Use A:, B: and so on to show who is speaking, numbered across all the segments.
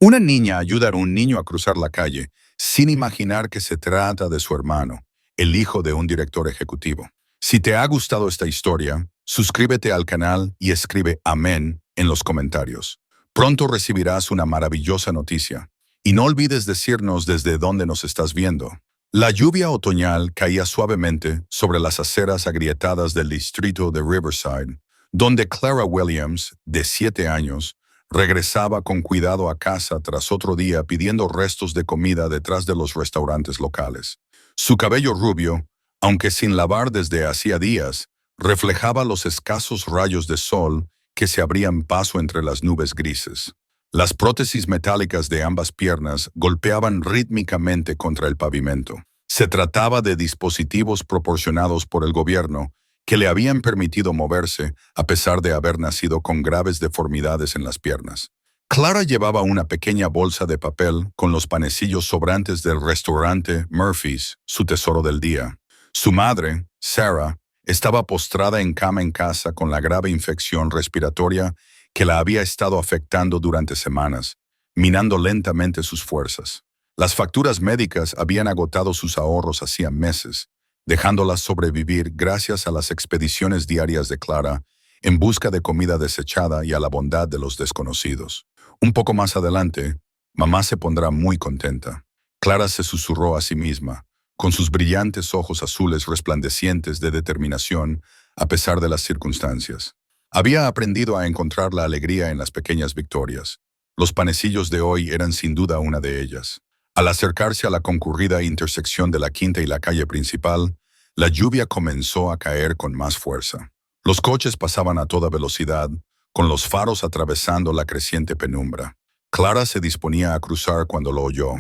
A: Una niña ayuda a un niño a cruzar la calle sin imaginar que se trata de su hermano, el hijo de un director ejecutivo. Si te ha gustado esta historia, suscríbete al canal y escribe amén en los comentarios. Pronto recibirás una maravillosa noticia. Y no olvides decirnos desde dónde nos estás viendo. La lluvia otoñal caía suavemente sobre las aceras agrietadas del distrito de Riverside, donde Clara Williams, de 7 años, regresaba con cuidado a casa tras otro día pidiendo restos de comida detrás de los restaurantes locales. Su cabello rubio, aunque sin lavar desde hacía días, reflejaba los escasos rayos de sol que se abrían paso entre las nubes grises. Las prótesis metálicas de ambas piernas golpeaban rítmicamente contra el pavimento. Se trataba de dispositivos proporcionados por el gobierno que le habían permitido moverse a pesar de haber nacido con graves deformidades en las piernas. Clara llevaba una pequeña bolsa de papel con los panecillos sobrantes del restaurante Murphy's, su tesoro del día. Su madre, Sarah, estaba postrada en cama en casa con la grave infección respiratoria que la había estado afectando durante semanas, minando lentamente sus fuerzas. Las facturas médicas habían agotado sus ahorros hacía meses, dejándolas sobrevivir gracias a las expediciones diarias de Clara en busca de comida desechada y a la bondad de los desconocidos. Un poco más adelante, mamá se pondrá muy contenta. Clara se susurró a sí misma, con sus brillantes ojos azules resplandecientes de determinación a pesar de las circunstancias. Había aprendido a encontrar la alegría en las pequeñas victorias. Los panecillos de hoy eran sin duda una de ellas. Al acercarse a la concurrida intersección de la Quinta y la calle principal, la lluvia comenzó a caer con más fuerza. Los coches pasaban a toda velocidad, con los faros atravesando la creciente penumbra. Clara se disponía a cruzar cuando lo oyó.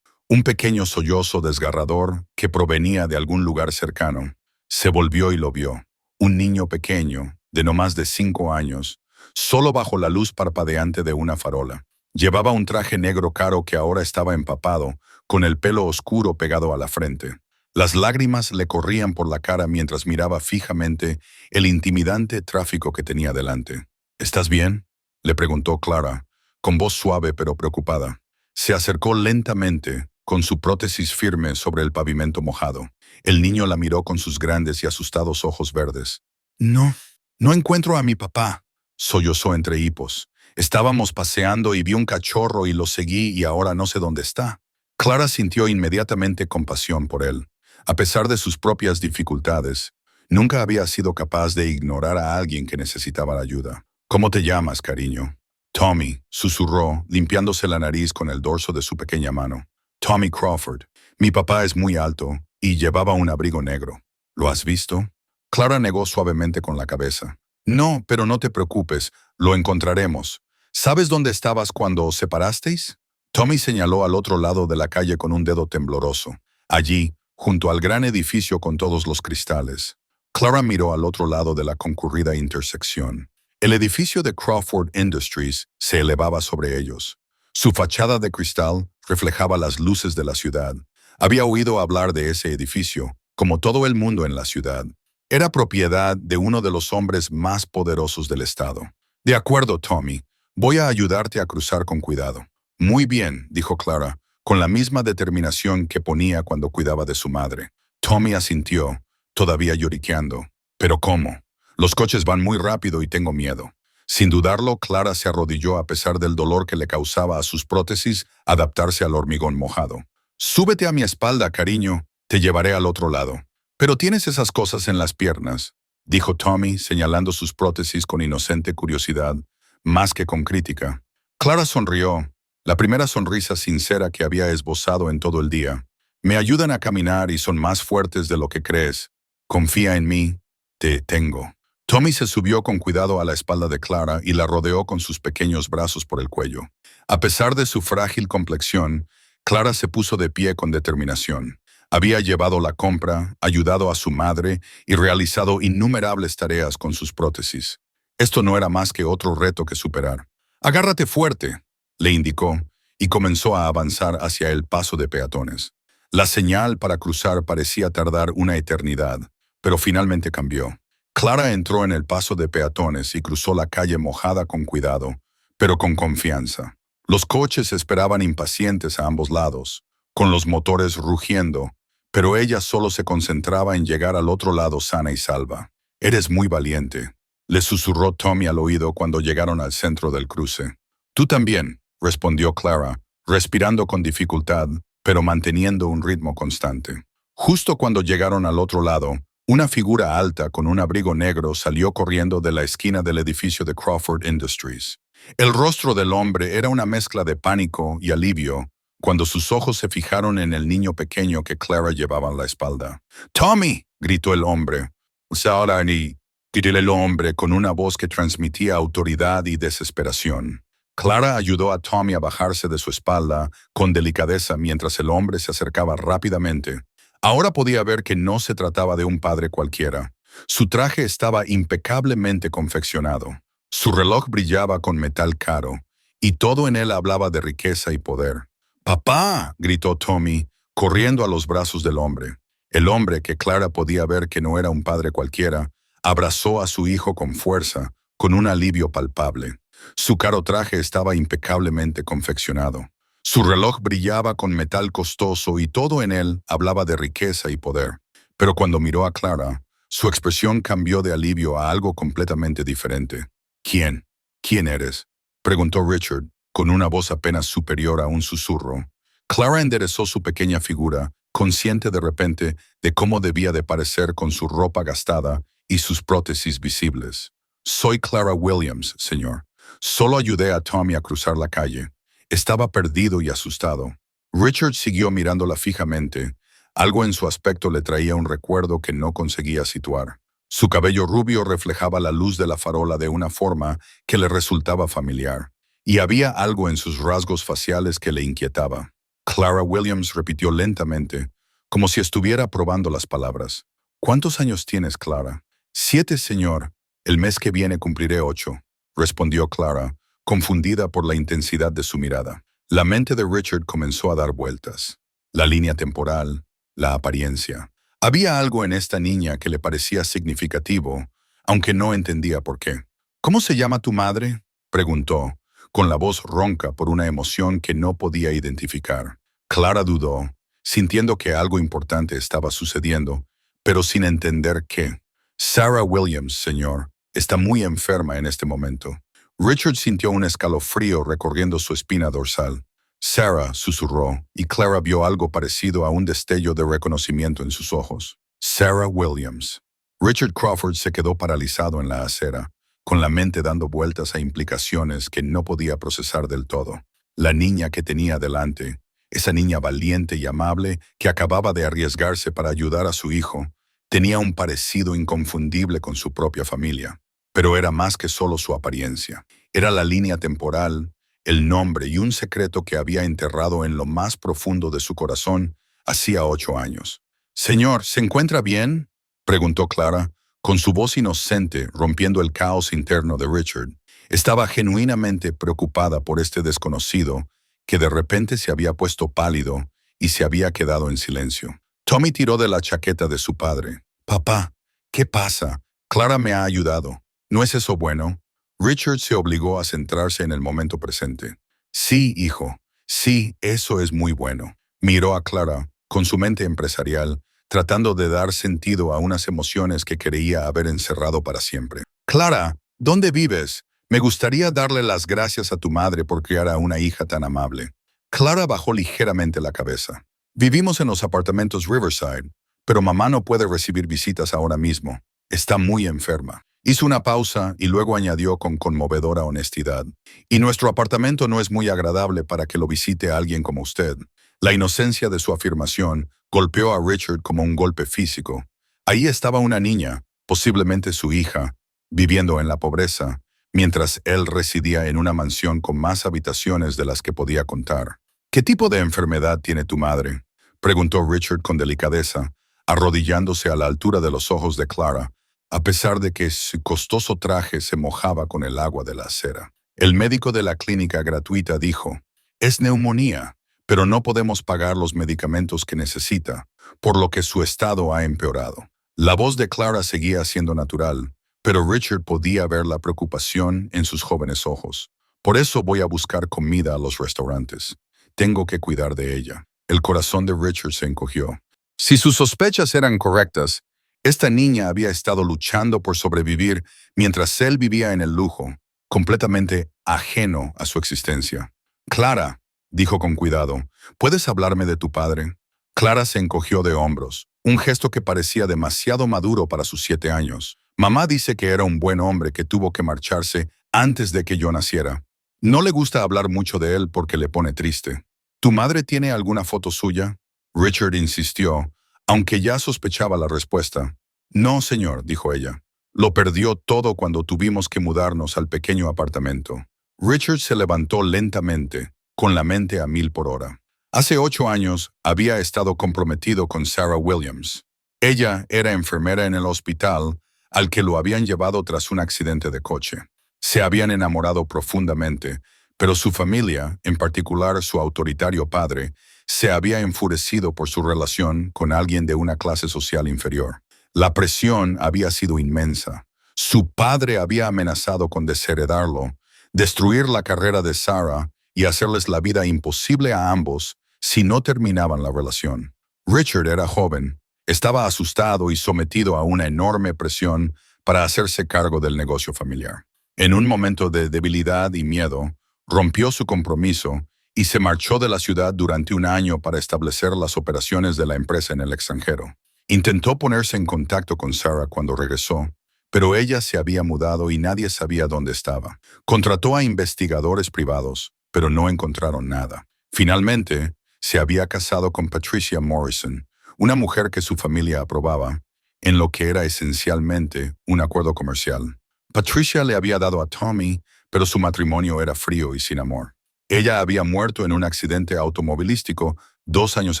A: Un pequeño sollozo desgarrador que provenía de algún lugar cercano. Se volvió y lo vio. Un niño pequeño, de no más de 5 años, solo bajo la luz parpadeante de una farola. Llevaba un traje negro caro que ahora estaba empapado, con el pelo oscuro pegado a la frente. Las lágrimas le corrían por la cara mientras miraba fijamente el intimidante tráfico que tenía delante. ¿Estás bien?, le preguntó Clara, con voz suave pero preocupada. Se acercó lentamente, con su prótesis firme sobre el pavimento mojado. El niño la miró con sus grandes y asustados ojos verdes. No encuentro a mi papá, sollozó entre hipos. Estábamos paseando y vi un cachorro y lo seguí y ahora no sé dónde está. Clara sintió inmediatamente compasión por él. A pesar de sus propias dificultades, nunca había sido capaz de ignorar a alguien que necesitaba ayuda. ¿Cómo te llamas, cariño? Tommy, susurró, limpiándose la nariz con el dorso de su pequeña mano. Tommy Crawford. Mi papá es muy alto y llevaba un abrigo negro. ¿Lo has visto? Clara negó suavemente con la cabeza. No, pero no te preocupes, lo encontraremos. ¿Sabes dónde estabas cuando os separasteis? Tommy señaló al otro lado de la calle con un dedo tembloroso. Allí, junto al gran edificio con todos los cristales. Clara miró al otro lado de la concurrida intersección. El edificio de Crawford Industries se elevaba sobre ellos. Su fachada de cristal reflejaba las luces de la ciudad. Había oído hablar de ese edificio, como todo el mundo en la ciudad. Era propiedad de uno de los hombres más poderosos del estado. De acuerdo, Tommy. Voy a ayudarte a cruzar con cuidado. Muy bien, dijo Clara, con la misma determinación que ponía cuando cuidaba de su madre. Tommy asintió, todavía lloriqueando. ¿Pero cómo? Los coches van muy rápido y tengo miedo. Sin dudarlo, Clara se arrodilló a pesar del dolor que le causaba a sus prótesis adaptarse al hormigón mojado. Súbete a mi espalda, cariño. Te llevaré al otro lado. Pero tienes esas cosas en las piernas, dijo Tommy, señalando sus prótesis con inocente curiosidad, más que con crítica. Clara sonrió, la primera sonrisa sincera que había esbozado en todo el día. Me ayudan a caminar y son más fuertes de lo que crees. Confía en mí, te tengo. Tommy se subió con cuidado a la espalda de Clara y la rodeó con sus pequeños brazos por el cuello. A pesar de su frágil complexión, Clara se puso de pie con determinación. Había llevado la compra, ayudado a su madre y realizado innumerables tareas con sus prótesis. Esto no era más que otro reto que superar. «Agárrate fuerte», le indicó, y comenzó a avanzar hacia el paso de peatones. La señal para cruzar parecía tardar una eternidad, pero finalmente cambió. Clara entró en el paso de peatones y cruzó la calle mojada con cuidado, pero con confianza. Los coches esperaban impacientes a ambos lados, con los motores rugiendo, pero ella solo se concentraba en llegar al otro lado sana y salva. «Eres muy valiente», le susurró Tommy al oído cuando llegaron al centro del cruce. «Tú también», respondió Clara, respirando con dificultad, pero manteniendo un ritmo constante. Justo cuando llegaron al otro lado, una figura alta con un abrigo negro salió corriendo de la esquina del edificio de Crawford Industries. El rostro del hombre era una mezcla de pánico y alivio cuando sus ojos se fijaron en el niño pequeño que Clara llevaba a la espalda. «¡Tommy!», gritó el hombre. «Saurani», gritó el hombre con una voz que transmitía autoridad y desesperación. Clara ayudó a Tommy a bajarse de su espalda con delicadeza mientras el hombre se acercaba rápidamente. Ahora podía ver que no se trataba de un padre cualquiera. Su traje estaba impecablemente confeccionado. Su reloj brillaba con metal caro, y todo en él hablaba de riqueza y poder. «¡Papá!», gritó Tommy, corriendo a los brazos del hombre. El hombre, que Clara podía ver que no era un padre cualquiera, abrazó a su hijo con fuerza, con un alivio palpable. Su caro traje estaba impecablemente confeccionado. Su reloj brillaba con metal costoso y todo en él hablaba de riqueza y poder. Pero cuando miró a Clara, su expresión cambió de alivio a algo completamente diferente. «¿Quién? ¿Quién eres?», preguntó Richard, con una voz apenas superior a un susurro. Clara enderezó su pequeña figura, consciente de repente de cómo debía de parecer con su ropa gastada y sus prótesis visibles. «Soy Clara Williams, señor. Solo ayudé a Tommy a cruzar la calle. Estaba perdido y asustado». Richard siguió mirándola fijamente. Algo en su aspecto le traía un recuerdo que no conseguía situar. Su cabello rubio reflejaba la luz de la farola de una forma que le resultaba familiar, y había algo en sus rasgos faciales que le inquietaba. Clara Williams repitió lentamente, como si estuviera probando las palabras. «¿Cuántos años tienes, Clara?» «7, señor. El mes que viene cumpliré 8», respondió Clara, confundida por la intensidad de su mirada. La mente de Richard comenzó a dar vueltas. La línea temporal, la apariencia. Había algo en esta niña que le parecía significativo, aunque no entendía por qué. «¿Cómo se llama tu madre?», preguntó, con la voz ronca por una emoción que no podía identificar. Clara dudó, sintiendo que algo importante estaba sucediendo, pero sin entender qué. «Sarah Williams, señor. Está muy enferma en este momento». Richard sintió un escalofrío recorriendo su espina dorsal. «Sarah», susurró, y Clara vio algo parecido a un destello de reconocimiento en sus ojos. «Sarah Williams». Richard Crawford se quedó paralizado en la acera, con la mente dando vueltas a implicaciones que no podía procesar del todo. La niña que tenía delante, esa niña valiente y amable que acababa de arriesgarse para ayudar a su hijo, tenía un parecido inconfundible con su propia familia. Pero era más que solo su apariencia. Era la línea temporal, el nombre y un secreto que había enterrado en lo más profundo de su corazón hacía 8 años. «Señor, ¿se encuentra bien?», preguntó Clara, con su voz inocente rompiendo el caos interno de Richard. Estaba genuinamente preocupada por este desconocido que de repente se había puesto pálido y se había quedado en silencio. Tommy tiró de la chaqueta de su padre. «Papá, ¿qué pasa? Clara me ha ayudado. ¿No es eso bueno?». Richard se obligó a centrarse en el momento presente. «Sí, hijo. Sí, eso es muy bueno». Miró a Clara, con su mente empresarial, tratando de dar sentido a unas emociones que creía haber encerrado para siempre. «Clara, ¿dónde vives? Me gustaría darle las gracias a tu madre por criar a una hija tan amable». Clara bajó ligeramente la cabeza. «Vivimos en los apartamentos Riverside, pero mamá no puede recibir visitas ahora mismo. Está muy enferma». Hizo una pausa y luego añadió con conmovedora honestidad. «Y nuestro apartamento no es muy agradable para que lo visite alguien como usted». La inocencia de su afirmación golpeó a Richard como un golpe físico. Ahí estaba una niña, posiblemente su hija, viviendo en la pobreza, mientras él residía en una mansión con más habitaciones de las que podía contar. «¿Qué tipo de enfermedad tiene tu madre?», preguntó Richard con delicadeza, arrodillándose a la altura de los ojos de Clara, a pesar de que su costoso traje se mojaba con el agua de la acera. El médico de la clínica gratuita dijo: «Es neumonía, pero no podemos pagar los medicamentos que necesita, por lo que su estado ha empeorado». La voz de Clara seguía siendo natural, pero Richard podía ver la preocupación en sus jóvenes ojos. Por eso voy a buscar comida a los restaurantes. Tengo que cuidar de ella. El corazón de Richard se encogió. Si sus sospechas eran correctas, esta niña había estado luchando por sobrevivir mientras él vivía en el lujo, completamente ajeno a su existencia. Clara, dijo con cuidado, ¿puedes hablarme de tu padre? Clara se encogió de hombros, un gesto que parecía demasiado maduro para sus 7 años. Mamá dice que era un buen hombre que tuvo que marcharse antes de que yo naciera. No le gusta hablar mucho de él porque le pone triste. ¿Tu madre tiene alguna foto suya? Richard insistió, aunque ya sospechaba la respuesta. No, señor, dijo ella. Lo perdió todo cuando tuvimos que mudarnos al pequeño apartamento. Richard se levantó lentamente, con la mente a 1000 por hora. Hace 8 años había estado comprometido con Sarah Williams. Ella era enfermera en el hospital al que lo habían llevado tras un accidente de coche. Se habían enamorado profundamente, pero su familia, en particular su autoritario padre, se había enfurecido por su relación con alguien de una clase social inferior. La presión había sido inmensa. Su padre había amenazado con desheredarlo, destruir la carrera de Sarah y hacerles la vida imposible a ambos si no terminaban la relación. Richard era joven, estaba asustado y sometido a una enorme presión para hacerse cargo del negocio familiar. En un momento de debilidad y miedo, rompió su compromiso y se marchó de la ciudad durante un año para establecer las operaciones de la empresa en el extranjero. Intentó ponerse en contacto con Sarah cuando regresó, pero ella se había mudado y nadie sabía dónde estaba. Contrató a investigadores privados, pero no encontraron nada. Finalmente, se había casado con Patricia Morrison, una mujer que su familia aprobaba, en lo que era esencialmente un acuerdo comercial. Patricia le había dado a Tommy, pero su matrimonio era frío y sin amor. Ella había muerto en un accidente automovilístico 2 años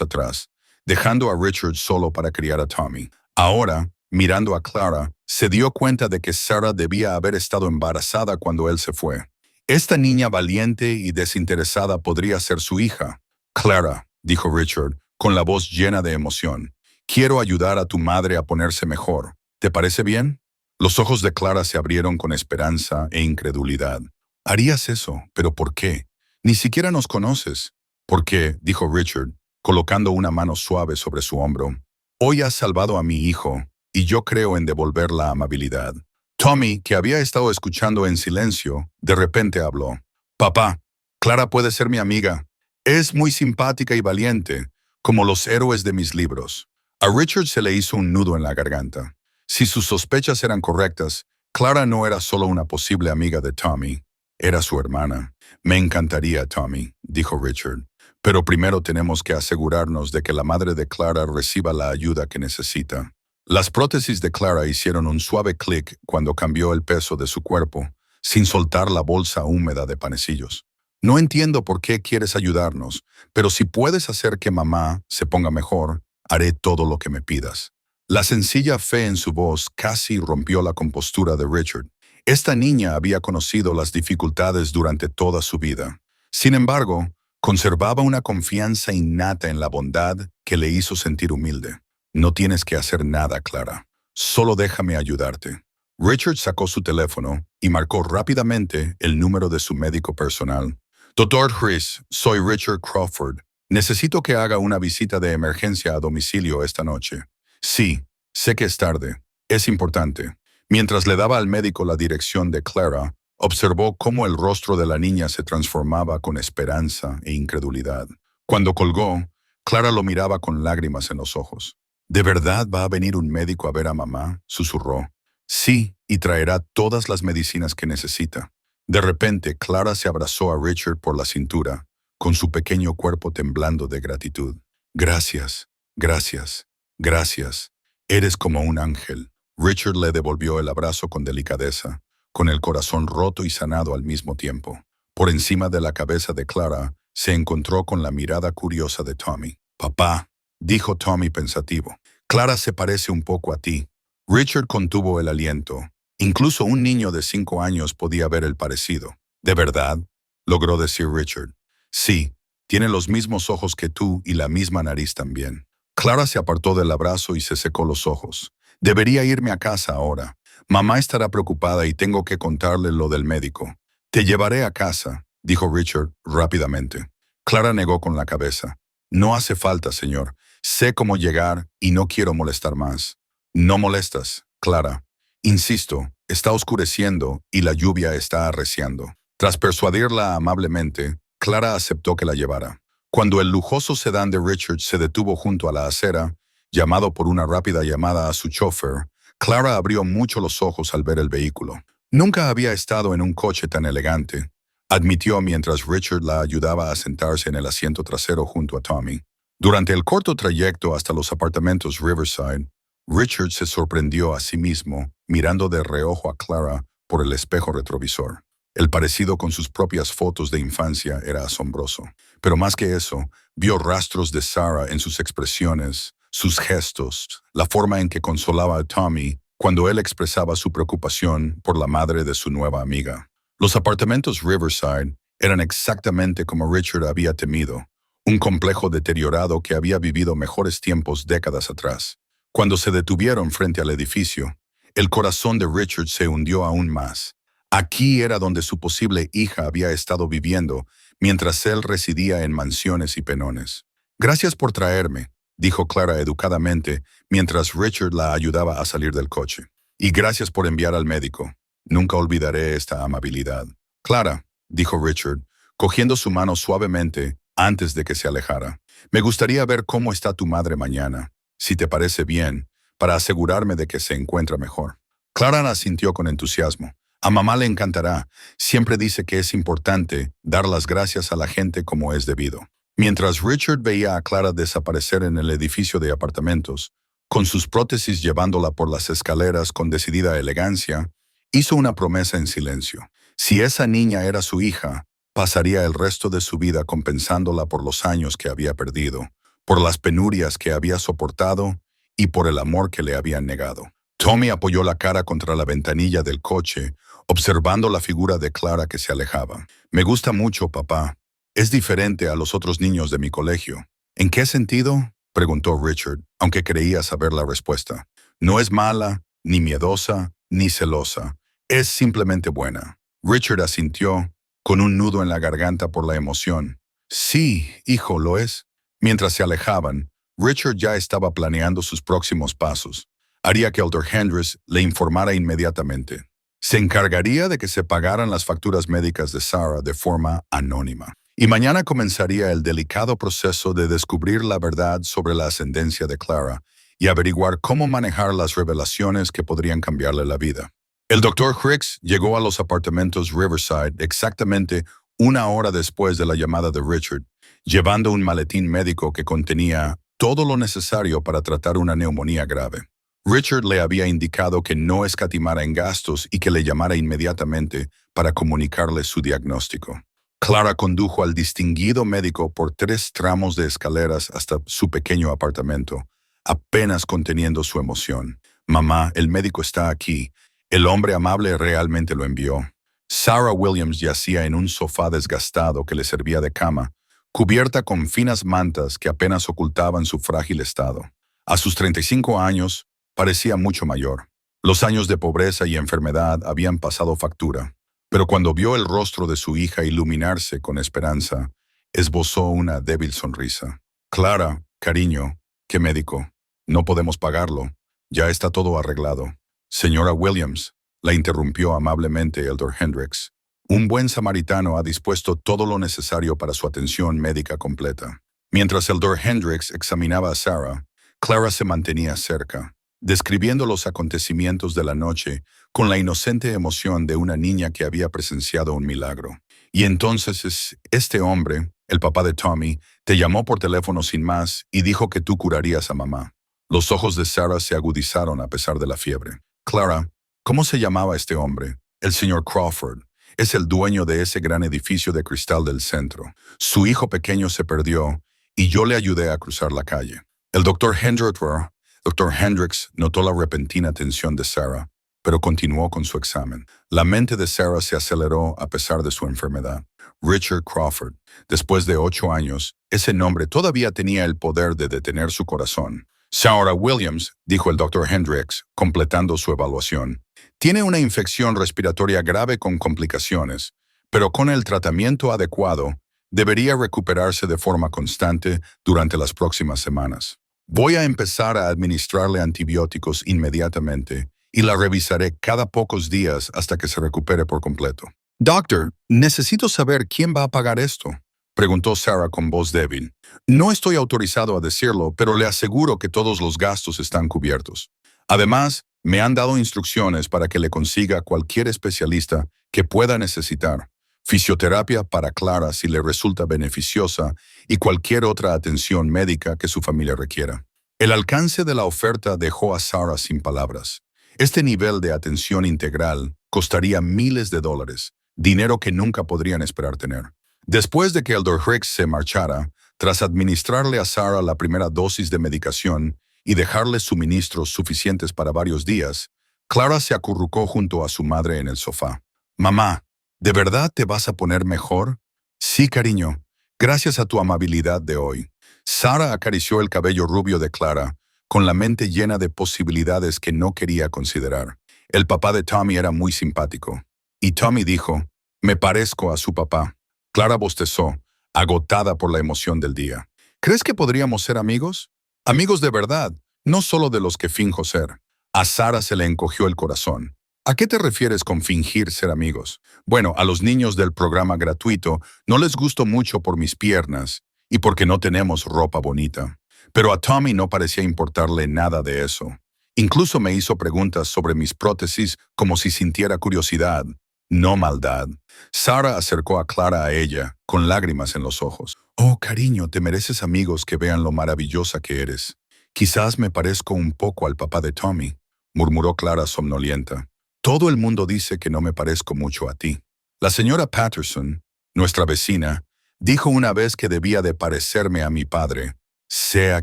A: atrás, dejando a Richard solo para criar a Tommy. Ahora, mirando a Clara, se dio cuenta de que Sarah debía haber estado embarazada cuando él se fue. Esta niña valiente y desinteresada podría ser su hija. Clara, dijo Richard, con la voz llena de emoción, quiero ayudar a tu madre a ponerse mejor. ¿Te parece bien? Los ojos de Clara se abrieron con esperanza e incredulidad. Harías eso, pero ¿por qué? Ni siquiera nos conoces. ¿Por qué? Dijo Richard, colocando una mano suave sobre su hombro. Hoy has salvado a mi hijo, y yo creo en devolver la amabilidad. Tommy, que había estado escuchando en silencio, de repente habló. Papá, Clara puede ser mi amiga. Es muy simpática y valiente, como los héroes de mis libros. A Richard se le hizo un nudo en la garganta. Si sus sospechas eran correctas, Clara no era solo una posible amiga de Tommy, era su hermana. Me encantaría, Tommy, dijo Richard. Pero primero tenemos que asegurarnos de que la madre de Clara reciba la ayuda que necesita. Las prótesis de Clara hicieron un suave clic cuando cambió el peso de su cuerpo, sin soltar la bolsa húmeda de panecillos. No entiendo por qué quieres ayudarnos, pero si puedes hacer que mamá se ponga mejor, haré todo lo que me pidas. La sencilla fe en su voz casi rompió la compostura de Richard. Esta niña había conocido las dificultades durante toda su vida. Sin embargo, conservaba una confianza innata en la bondad que le hizo sentir humilde. No tienes que hacer nada, Clara. Solo déjame ayudarte. Richard sacó su teléfono y marcó rápidamente el número de su médico personal. Doctor Chris, soy Richard Crawford. Necesito que haga una visita de emergencia a domicilio esta noche. Sí, sé que es tarde. Es importante. Mientras le daba al médico la dirección de Clara, observó cómo el rostro de la niña se transformaba con esperanza e incredulidad. Cuando colgó, Clara lo miraba con lágrimas en los ojos. ¿De verdad va a venir un médico a ver a mamá?, susurró. Sí, y traerá todas las medicinas que necesita. De repente, Clara se abrazó a Richard por la cintura, con su pequeño cuerpo temblando de gratitud. Gracias, gracias, gracias. Eres como un ángel. Richard le devolvió el abrazo con delicadeza, con el corazón roto y sanado al mismo tiempo. Por encima de la cabeza de Clara, se encontró con la mirada curiosa de Tommy. Papá, dijo Tommy pensativo, Clara se parece un poco a ti. Richard contuvo el aliento. Incluso un niño de 5 años podía ver el parecido. ¿De verdad?, logró decir Richard. Sí, tiene los mismos ojos que tú y la misma nariz también. Clara se apartó del abrazo y se secó los ojos. Debería irme a casa ahora. Mamá estará preocupada y tengo que contarle lo del médico. Te llevaré a casa, dijo Richard rápidamente. Clara negó con la cabeza. No hace falta, señor. Sé cómo llegar y no quiero molestar más. No molestas, Clara. Insisto, está oscureciendo y la lluvia está arreciando. Tras persuadirla amablemente, Clara aceptó que la llevara. Cuando el lujoso sedán de Richard se detuvo junto a la acera, llamado por una rápida llamada a su chofer, Clara abrió mucho los ojos al ver el vehículo. Nunca había estado en un coche tan elegante, admitió mientras Richard la ayudaba a sentarse en el asiento trasero junto a Tommy. Durante el corto trayecto hasta los apartamentos Riverside, Richard se sorprendió a sí mismo mirando de reojo a Clara por el espejo retrovisor. El parecido con sus propias fotos de infancia era asombroso. Pero más que eso, vio rastros de Sarah en sus expresiones, sus gestos, la forma en que consolaba a Tommy cuando él expresaba su preocupación por la madre de su nueva amiga. Los apartamentos Riverside eran exactamente como Richard había temido, un complejo deteriorado que había vivido mejores tiempos décadas atrás. Cuando se detuvieron frente al edificio, el corazón de Richard se hundió aún más. Aquí era donde su posible hija había estado viviendo, mientras él residía en mansiones y penones. Gracias por traerme, dijo Clara educadamente, mientras Richard la ayudaba a salir del coche. Y gracias por enviar al médico. Nunca olvidaré esta amabilidad. Clara, dijo Richard, cogiendo su mano suavemente antes de que se alejara. Me gustaría ver cómo está tu madre mañana, si te parece bien, para asegurarme de que se encuentra mejor. Clara asintió con entusiasmo. A mamá le encantará. Siempre dice que es importante dar las gracias a la gente como es debido. Mientras Richard veía a Clara desaparecer en el edificio de apartamentos, con sus prótesis llevándola por las escaleras con decidida elegancia, hizo una promesa en silencio. Si esa niña era su hija, pasaría el resto de su vida compensándola por los años que había perdido, por las penurias que había soportado y por el amor que le habían negado. Tommy apoyó la cara contra la ventanilla del coche, observando la figura de Clara que se alejaba. Me gusta mucho, papá. Es diferente a los otros niños de mi colegio. ¿En qué sentido?, preguntó Richard, aunque creía saber la respuesta. No es mala, ni miedosa, ni celosa. Es simplemente buena. Richard asintió, con un nudo en la garganta por la emoción. Sí, hijo, lo es. Mientras se alejaban, Richard ya estaba planeando sus próximos pasos. Haría que Elder Hendricks le informara inmediatamente. Se encargaría de que se pagaran las facturas médicas de Sarah de forma anónima. Y mañana comenzaría el delicado proceso de descubrir la verdad sobre la ascendencia de Clara y averiguar cómo manejar las revelaciones que podrían cambiarle la vida. El Dr. Hicks llegó a los apartamentos Riverside exactamente 1 hora después de la llamada de Richard, llevando un maletín médico que contenía todo lo necesario para tratar una neumonía grave. Richard le había indicado que no escatimara en gastos y que le llamara inmediatamente para comunicarle su diagnóstico. Clara condujo al distinguido médico por 3 tramos de escaleras hasta su pequeño apartamento, apenas conteniendo su emoción. Mamá, el médico está aquí. El hombre amable realmente lo envió. Sarah Williams yacía en un sofá desgastado que le servía de cama, cubierta con finas mantas que apenas ocultaban su frágil estado. A sus 35 años, parecía mucho mayor. Los años de pobreza y enfermedad habían pasado factura, pero cuando vio el rostro de su hija iluminarse con esperanza, esbozó una débil sonrisa. Clara, cariño, ¿qué médico? No podemos pagarlo. Ya está todo arreglado. Señora Williams, la interrumpió amablemente Elder Hendricks. Un buen samaritano ha dispuesto todo lo necesario para su atención médica completa. Mientras Elder Hendricks examinaba a Sarah, Clara se mantenía cerca, describiendo los acontecimientos de la noche con la inocente emoción de una niña que había presenciado un milagro. Y entonces este hombre, el papá de Tommy, te llamó por teléfono sin más y dijo que tú curarías a mamá. Los ojos de Sarah se agudizaron a pesar de la fiebre. Clara, ¿cómo se llamaba este hombre? El señor Crawford. Es el dueño de ese gran edificio de cristal del centro. Su hijo pequeño se perdió y yo le ayudé a cruzar la calle. El Dr. Hendricks notó la repentina tensión de Sarah, pero continuó con su examen. La mente de Sarah se aceleró a pesar de su enfermedad. Richard Crawford. Después de 8 años, ese nombre todavía tenía el poder de detener su corazón. Sarah Williams, dijo el Dr. Hendricks, completando su evaluación. Tiene una infección respiratoria grave con complicaciones, pero con el tratamiento adecuado, debería recuperarse de forma constante durante las próximas semanas. Voy a empezar a administrarle antibióticos inmediatamente y la revisaré cada pocos días hasta que se recupere por completo. Doctor, necesito saber quién va a pagar esto, preguntó Sarah con voz débil. No estoy autorizado a decirlo, pero le aseguro que todos los gastos están cubiertos. Además, me han dado instrucciones para que le consiga cualquier especialista que pueda necesitar, fisioterapia para Clara si le resulta beneficiosa y cualquier otra atención médica que su familia requiera. El alcance de la oferta dejó a Sarah sin palabras. Este nivel de atención integral costaría miles de dólares, dinero que nunca podrían esperar tener. Después de que Elder Hicks se marchara, tras administrarle a Sarah la primera dosis de medicación y dejarle suministros suficientes para varios días, Clara se acurrucó junto a su madre en el sofá. «Mamá, ¿de verdad te vas a poner mejor?» «Sí, cariño, gracias a tu amabilidad de hoy». Sarah acarició el cabello rubio de Clara, con la mente llena de posibilidades que no quería considerar. El papá de Tommy era muy simpático. Y Tommy dijo, «Me parezco a su papá». Clara bostezó, agotada por la emoción del día. «¿Crees que podríamos ser amigos? Amigos de verdad, no solo de los que finjo ser». A Sarah se le encogió el corazón. «¿A qué te refieres con fingir ser amigos?» «Bueno, a los niños del programa gratuito no les gusto mucho por mis piernas y porque no tenemos ropa bonita». Pero a Tommy no parecía importarle nada de eso. Incluso me hizo preguntas sobre mis prótesis como si sintiera curiosidad, no maldad. Sarah acercó a Clara a ella, con lágrimas en los ojos. «Oh, cariño, te mereces amigos que vean lo maravillosa que eres. Quizás me parezco un poco al papá de Tommy», murmuró Clara somnolienta. «Todo el mundo dice que no me parezco mucho a ti. La señora Patterson, nuestra vecina, dijo una vez que debía de parecerme a mi padre, sea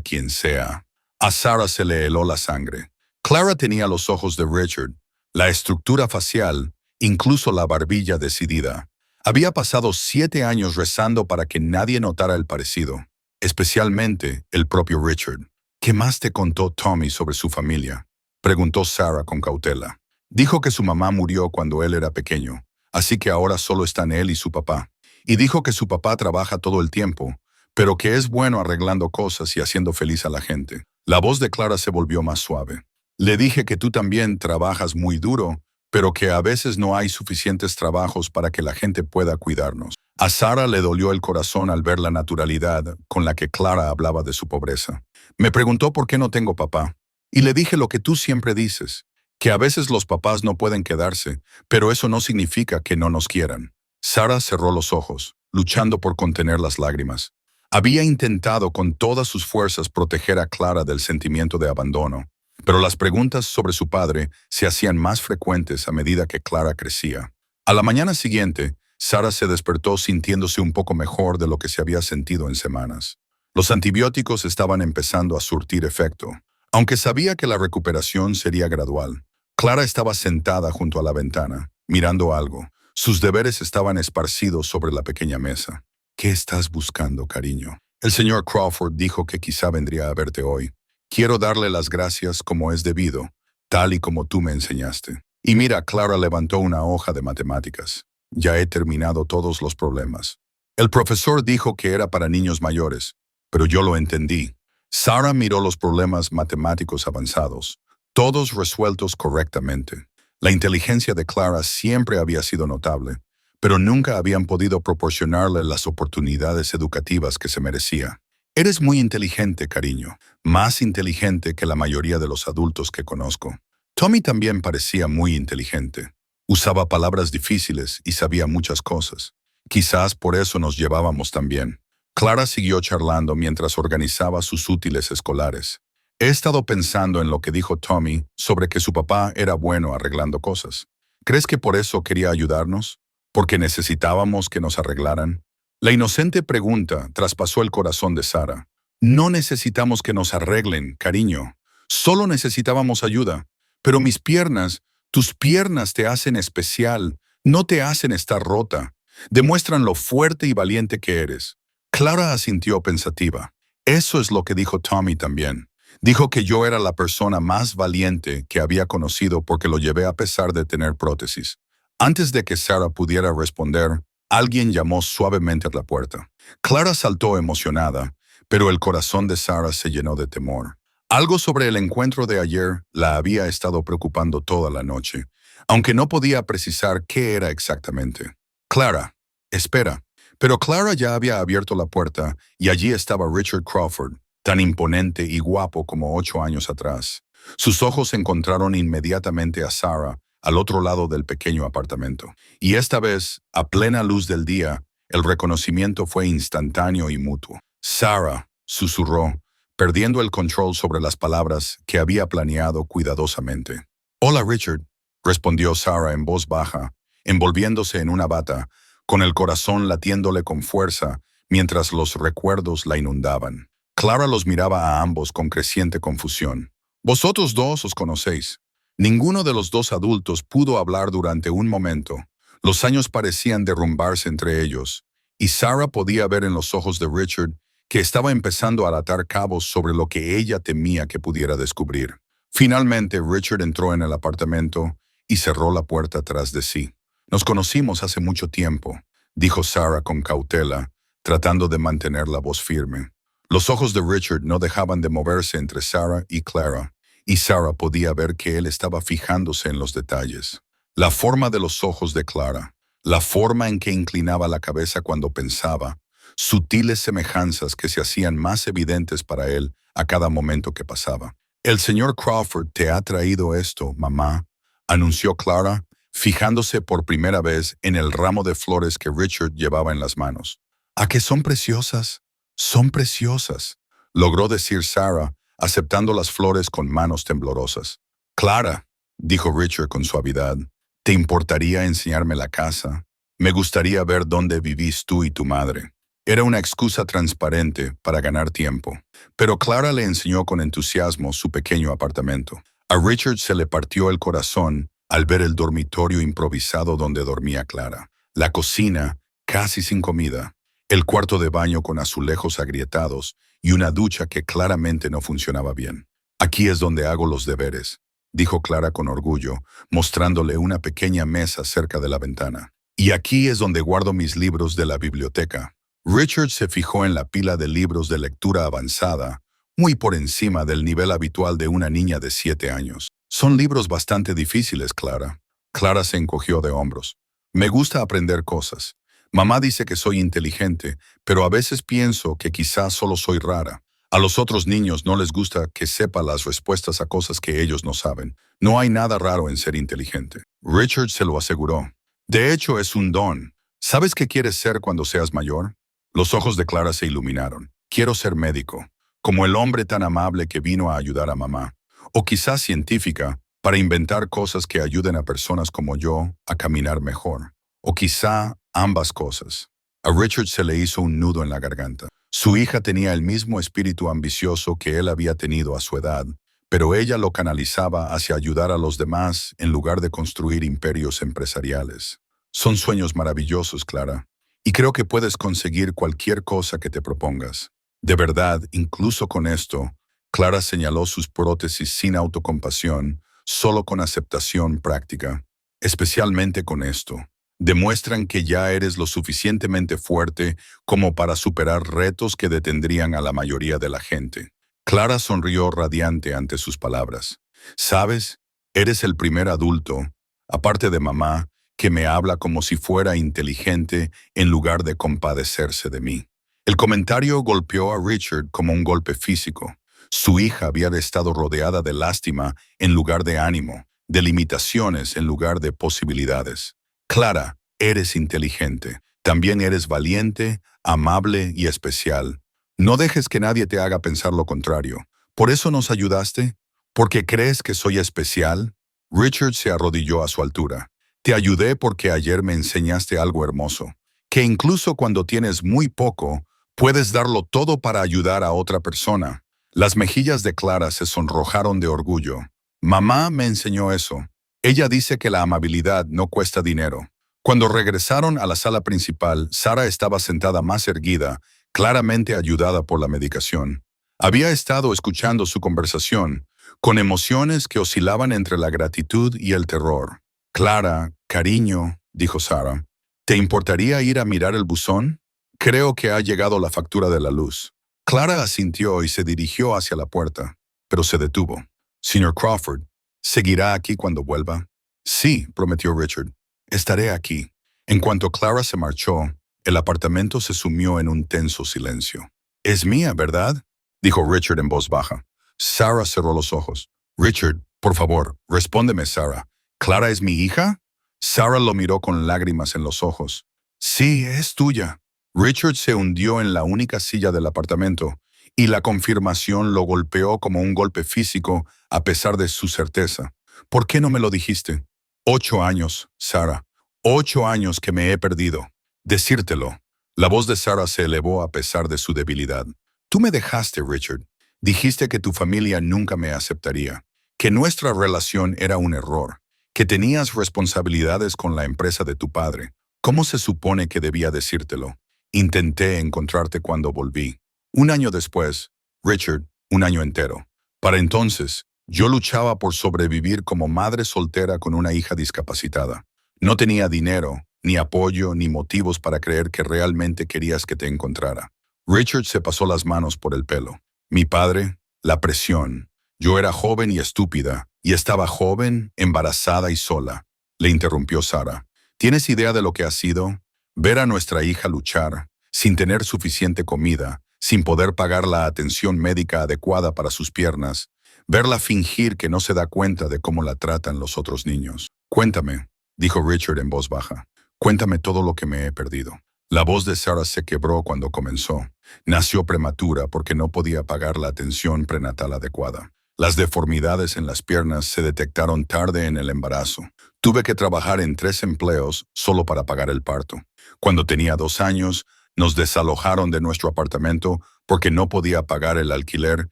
A: quien sea». A Sarah se le heló la sangre. Clara tenía los ojos de Richard, la estructura facial, incluso la barbilla decidida. Había pasado 7 años rezando para que nadie notara el parecido, especialmente el propio Richard. «¿Qué más te contó Tommy sobre su familia?», preguntó Sarah con cautela. «Dijo que su mamá murió cuando él era pequeño, así que ahora solo están él y su papá. Y dijo que su papá trabaja todo el tiempo, pero que es bueno arreglando cosas y haciendo feliz a la gente». La voz de Clara se volvió más suave. «Le dije que tú también trabajas muy duro, pero que a veces no hay suficientes trabajos para que la gente pueda cuidarnos». A Sarah le dolió el corazón al ver la naturalidad con la que Clara hablaba de su pobreza. «Me preguntó por qué no tengo papá, y le dije lo que tú siempre dices, que a veces los papás no pueden quedarse, pero eso no significa que no nos quieran». Sarah cerró los ojos, luchando por contener las lágrimas. Había intentado con todas sus fuerzas proteger a Clara del sentimiento de abandono, pero las preguntas sobre su padre se hacían más frecuentes a medida que Clara crecía. A la mañana siguiente, Sarah se despertó sintiéndose un poco mejor de lo que se había sentido en semanas. Los antibióticos estaban empezando a surtir efecto, aunque sabía que la recuperación sería gradual. Clara estaba sentada junto a la ventana, mirando algo. Sus deberes estaban esparcidos sobre la pequeña mesa. «¿Qué estás buscando, cariño?» «El señor Crawford dijo que quizá vendría a verte hoy. Quiero darle las gracias como es debido, tal y como tú me enseñaste». Y mira, Clara levantó una hoja de matemáticas. «Ya he terminado todos los problemas. El profesor dijo que era para niños mayores, pero yo lo entendí». Sarah miró los problemas matemáticos avanzados, todos resueltos correctamente. La inteligencia de Clara siempre había sido notable, pero nunca habían podido proporcionarle las oportunidades educativas que se merecía. «Eres muy inteligente, cariño, más inteligente que la mayoría de los adultos que conozco». Tommy también parecía muy inteligente. Usaba palabras difíciles y sabía muchas cosas. Quizás por eso nos llevábamos tan bien. Clara siguió charlando mientras organizaba sus útiles escolares. «He estado pensando en lo que dijo Tommy sobre que su papá era bueno arreglando cosas. ¿Crees que por eso quería ayudarnos? ¿Porque necesitábamos que nos arreglaran?» La inocente pregunta traspasó el corazón de Sarah. «No necesitamos que nos arreglen, cariño. Solo necesitábamos ayuda. Pero mis piernas, tus piernas te hacen especial, no te hacen estar rota. Demuestran lo fuerte y valiente que eres». Clara asintió pensativa. «Eso es lo que dijo Tommy también. Dijo que yo era la persona más valiente que había conocido porque lo llevé a pesar de tener prótesis». Antes de que Sarah pudiera responder, Alguien llamó suavemente a la puerta. Clara saltó emocionada, pero el corazón de Sarah se llenó de temor. Algo sobre el encuentro de ayer la había estado preocupando toda la noche, aunque no podía precisar qué era exactamente. Clara, espera. Pero Clara ya había abierto la puerta y allí estaba Richard Crawford, tan imponente y guapo como 8 años atrás. Sus ojos encontraron inmediatamente a Sarah al otro lado del pequeño apartamento. Y esta vez, a plena luz del día, el reconocimiento fue instantáneo y mutuo. Sarah, susurró, perdiendo el control sobre las palabras que había planeado cuidadosamente. Hola, Richard, respondió Sarah en voz baja, envolviéndose en una bata, con el corazón latiéndole con fuerza mientras los recuerdos la inundaban. Clara los miraba a ambos con creciente confusión. Vosotros dos os conocéis. Ninguno de los dos adultos pudo hablar durante un momento. Los años parecían derrumbarse entre ellos, y Sarah podía ver en los ojos de Richard que estaba empezando a atar cabos sobre lo que ella temía que pudiera descubrir. Finalmente, Richard entró en el apartamento y cerró la puerta tras de sí. Nos conocimos hace mucho tiempo, dijo Sarah con cautela, tratando de mantener la voz firme. Los ojos de Richard no dejaban de moverse entre Sarah y Clara, y Sarah podía ver que él estaba fijándose en los detalles. La forma de los ojos de Clara, la forma en que inclinaba la cabeza cuando pensaba, sutiles semejanzas que se hacían más evidentes para él a cada momento que pasaba. El señor Crawford te ha traído esto, mamá, anunció Clara, fijándose por primera vez en el ramo de flores que Richard llevaba en las manos. ¿A qué son preciosas? Son preciosas, logró decir Sarah, aceptando las flores con manos temblorosas. Clara, dijo Richard con suavidad, ¿te importaría enseñarme la casa? Me gustaría ver dónde vivís tú y tu madre. Era una excusa transparente para ganar tiempo, pero Clara le enseñó con entusiasmo su pequeño apartamento. A Richard se le partió el corazón al ver el dormitorio improvisado donde dormía Clara, la cocina casi sin comida, el cuarto de baño con azulejos agrietados y una ducha que claramente no funcionaba bien. Aquí es donde hago los deberes, dijo Clara con orgullo, mostrándole una pequeña mesa cerca de la ventana. Y aquí es donde guardo mis libros de la biblioteca. Richard se fijó en la pila de libros de lectura avanzada, muy por encima del nivel habitual de una niña de 7 años. Son libros bastante difíciles, Clara. Clara se encogió de hombros. Me gusta aprender cosas. Mamá dice que soy inteligente, pero a veces pienso que quizás solo soy rara. A los otros niños no les gusta que sepa las respuestas a cosas que ellos no saben. No hay nada raro en ser inteligente. Richard se lo aseguró. De hecho, es un don. ¿Sabes qué quieres ser cuando seas mayor? Los ojos de Clara se iluminaron. Quiero ser médico, como el hombre tan amable que vino a ayudar a mamá. O quizás científica, para inventar cosas que ayuden a personas como yo a caminar mejor. O quizá ambas cosas. A Richard se le hizo un nudo en la garganta. Su hija tenía el mismo espíritu ambicioso que él había tenido a su edad, pero ella lo canalizaba hacia ayudar a los demás en lugar de construir imperios empresariales. Son sueños maravillosos, Clara, y creo que puedes conseguir cualquier cosa que te propongas. De verdad, incluso con esto, Clara señaló sus prótesis sin autocompasión, solo con aceptación práctica. Especialmente con esto. Demuestran que ya eres lo suficientemente fuerte como para superar retos que detendrían a la mayoría de la gente. Clara sonrió radiante ante sus palabras. ¿Sabes? Eres el primer adulto, aparte de mamá, que me habla como si fuera inteligente en lugar de compadecerse de mí. El comentario golpeó a Richard como un golpe físico. Su hija había estado rodeada de lástima en lugar de ánimo, de limitaciones en lugar de posibilidades. Clara, eres inteligente. También eres valiente, amable y especial. No dejes que nadie te haga pensar lo contrario. ¿Por eso nos ayudaste? ¿Porque crees que soy especial? Richard se arrodilló a su altura. Te ayudé porque ayer me enseñaste algo hermoso, que incluso cuando tienes muy poco, puedes darlo todo para ayudar a otra persona. Las mejillas de Clara se sonrojaron de orgullo. Mamá me enseñó eso. Ella dice que la amabilidad no cuesta dinero. Cuando regresaron a la sala principal, Sarah estaba sentada más erguida, claramente ayudada por la medicación. Había estado escuchando su conversación, con emociones que oscilaban entre la gratitud y el terror. Clara, cariño, dijo Sarah, ¿Te importaría ir a mirar el buzón? Creo que ha llegado la factura de la luz. Clara asintió y se dirigió hacia la puerta, pero se detuvo. Señor Crawford, ¿seguirá aquí cuando vuelva? Sí, prometió Richard. Estaré aquí. En cuanto Clara se marchó, el apartamento se sumió en un tenso silencio. Es mía, ¿verdad?, dijo Richard en voz baja. Sarah cerró los ojos. Richard, por favor, respóndeme, Sarah. ¿Clara es mi hija? Sarah lo miró con lágrimas en los ojos. Sí, es tuya. Richard se hundió en la única silla del apartamento, y la confirmación lo golpeó como un golpe físico a pesar de su certeza. ¿Por qué no me lo dijiste? 8 años, Sarah. 8 años que me he perdido. Decírtelo. La voz de Sarah se elevó a pesar de su debilidad. Tú me dejaste, Richard. Dijiste que tu familia nunca me aceptaría, que nuestra relación era un error, que tenías responsabilidades con la empresa de tu padre. ¿Cómo se supone que debía decírtelo? Intenté encontrarte cuando volví. 1 año después, Richard, 1 año entero. Para entonces, yo luchaba por sobrevivir como madre soltera con una hija discapacitada. No tenía dinero, ni apoyo, ni motivos para creer que realmente querías que te encontrara. Richard se pasó las manos por el pelo. Mi padre, la presión. Yo era joven y estúpida, y estaba joven, embarazada y sola. Le interrumpió Sarah. ¿Tienes idea de lo que ha sido? Ver a nuestra hija luchar, sin tener suficiente comida, sin poder pagar la atención médica adecuada para sus piernas, verla fingir que no se da cuenta de cómo la tratan los otros niños. Cuéntame, dijo Richard en voz baja. Cuéntame todo lo que me he perdido. La voz de Sarah se quebró cuando comenzó. Nació prematura porque no podía pagar la atención prenatal adecuada. Las deformidades en las piernas se detectaron tarde en el embarazo. Tuve que trabajar en 3 empleos solo para pagar el parto. Cuando tenía 2 años, nos desalojaron de nuestro apartamento porque no podía pagar el alquiler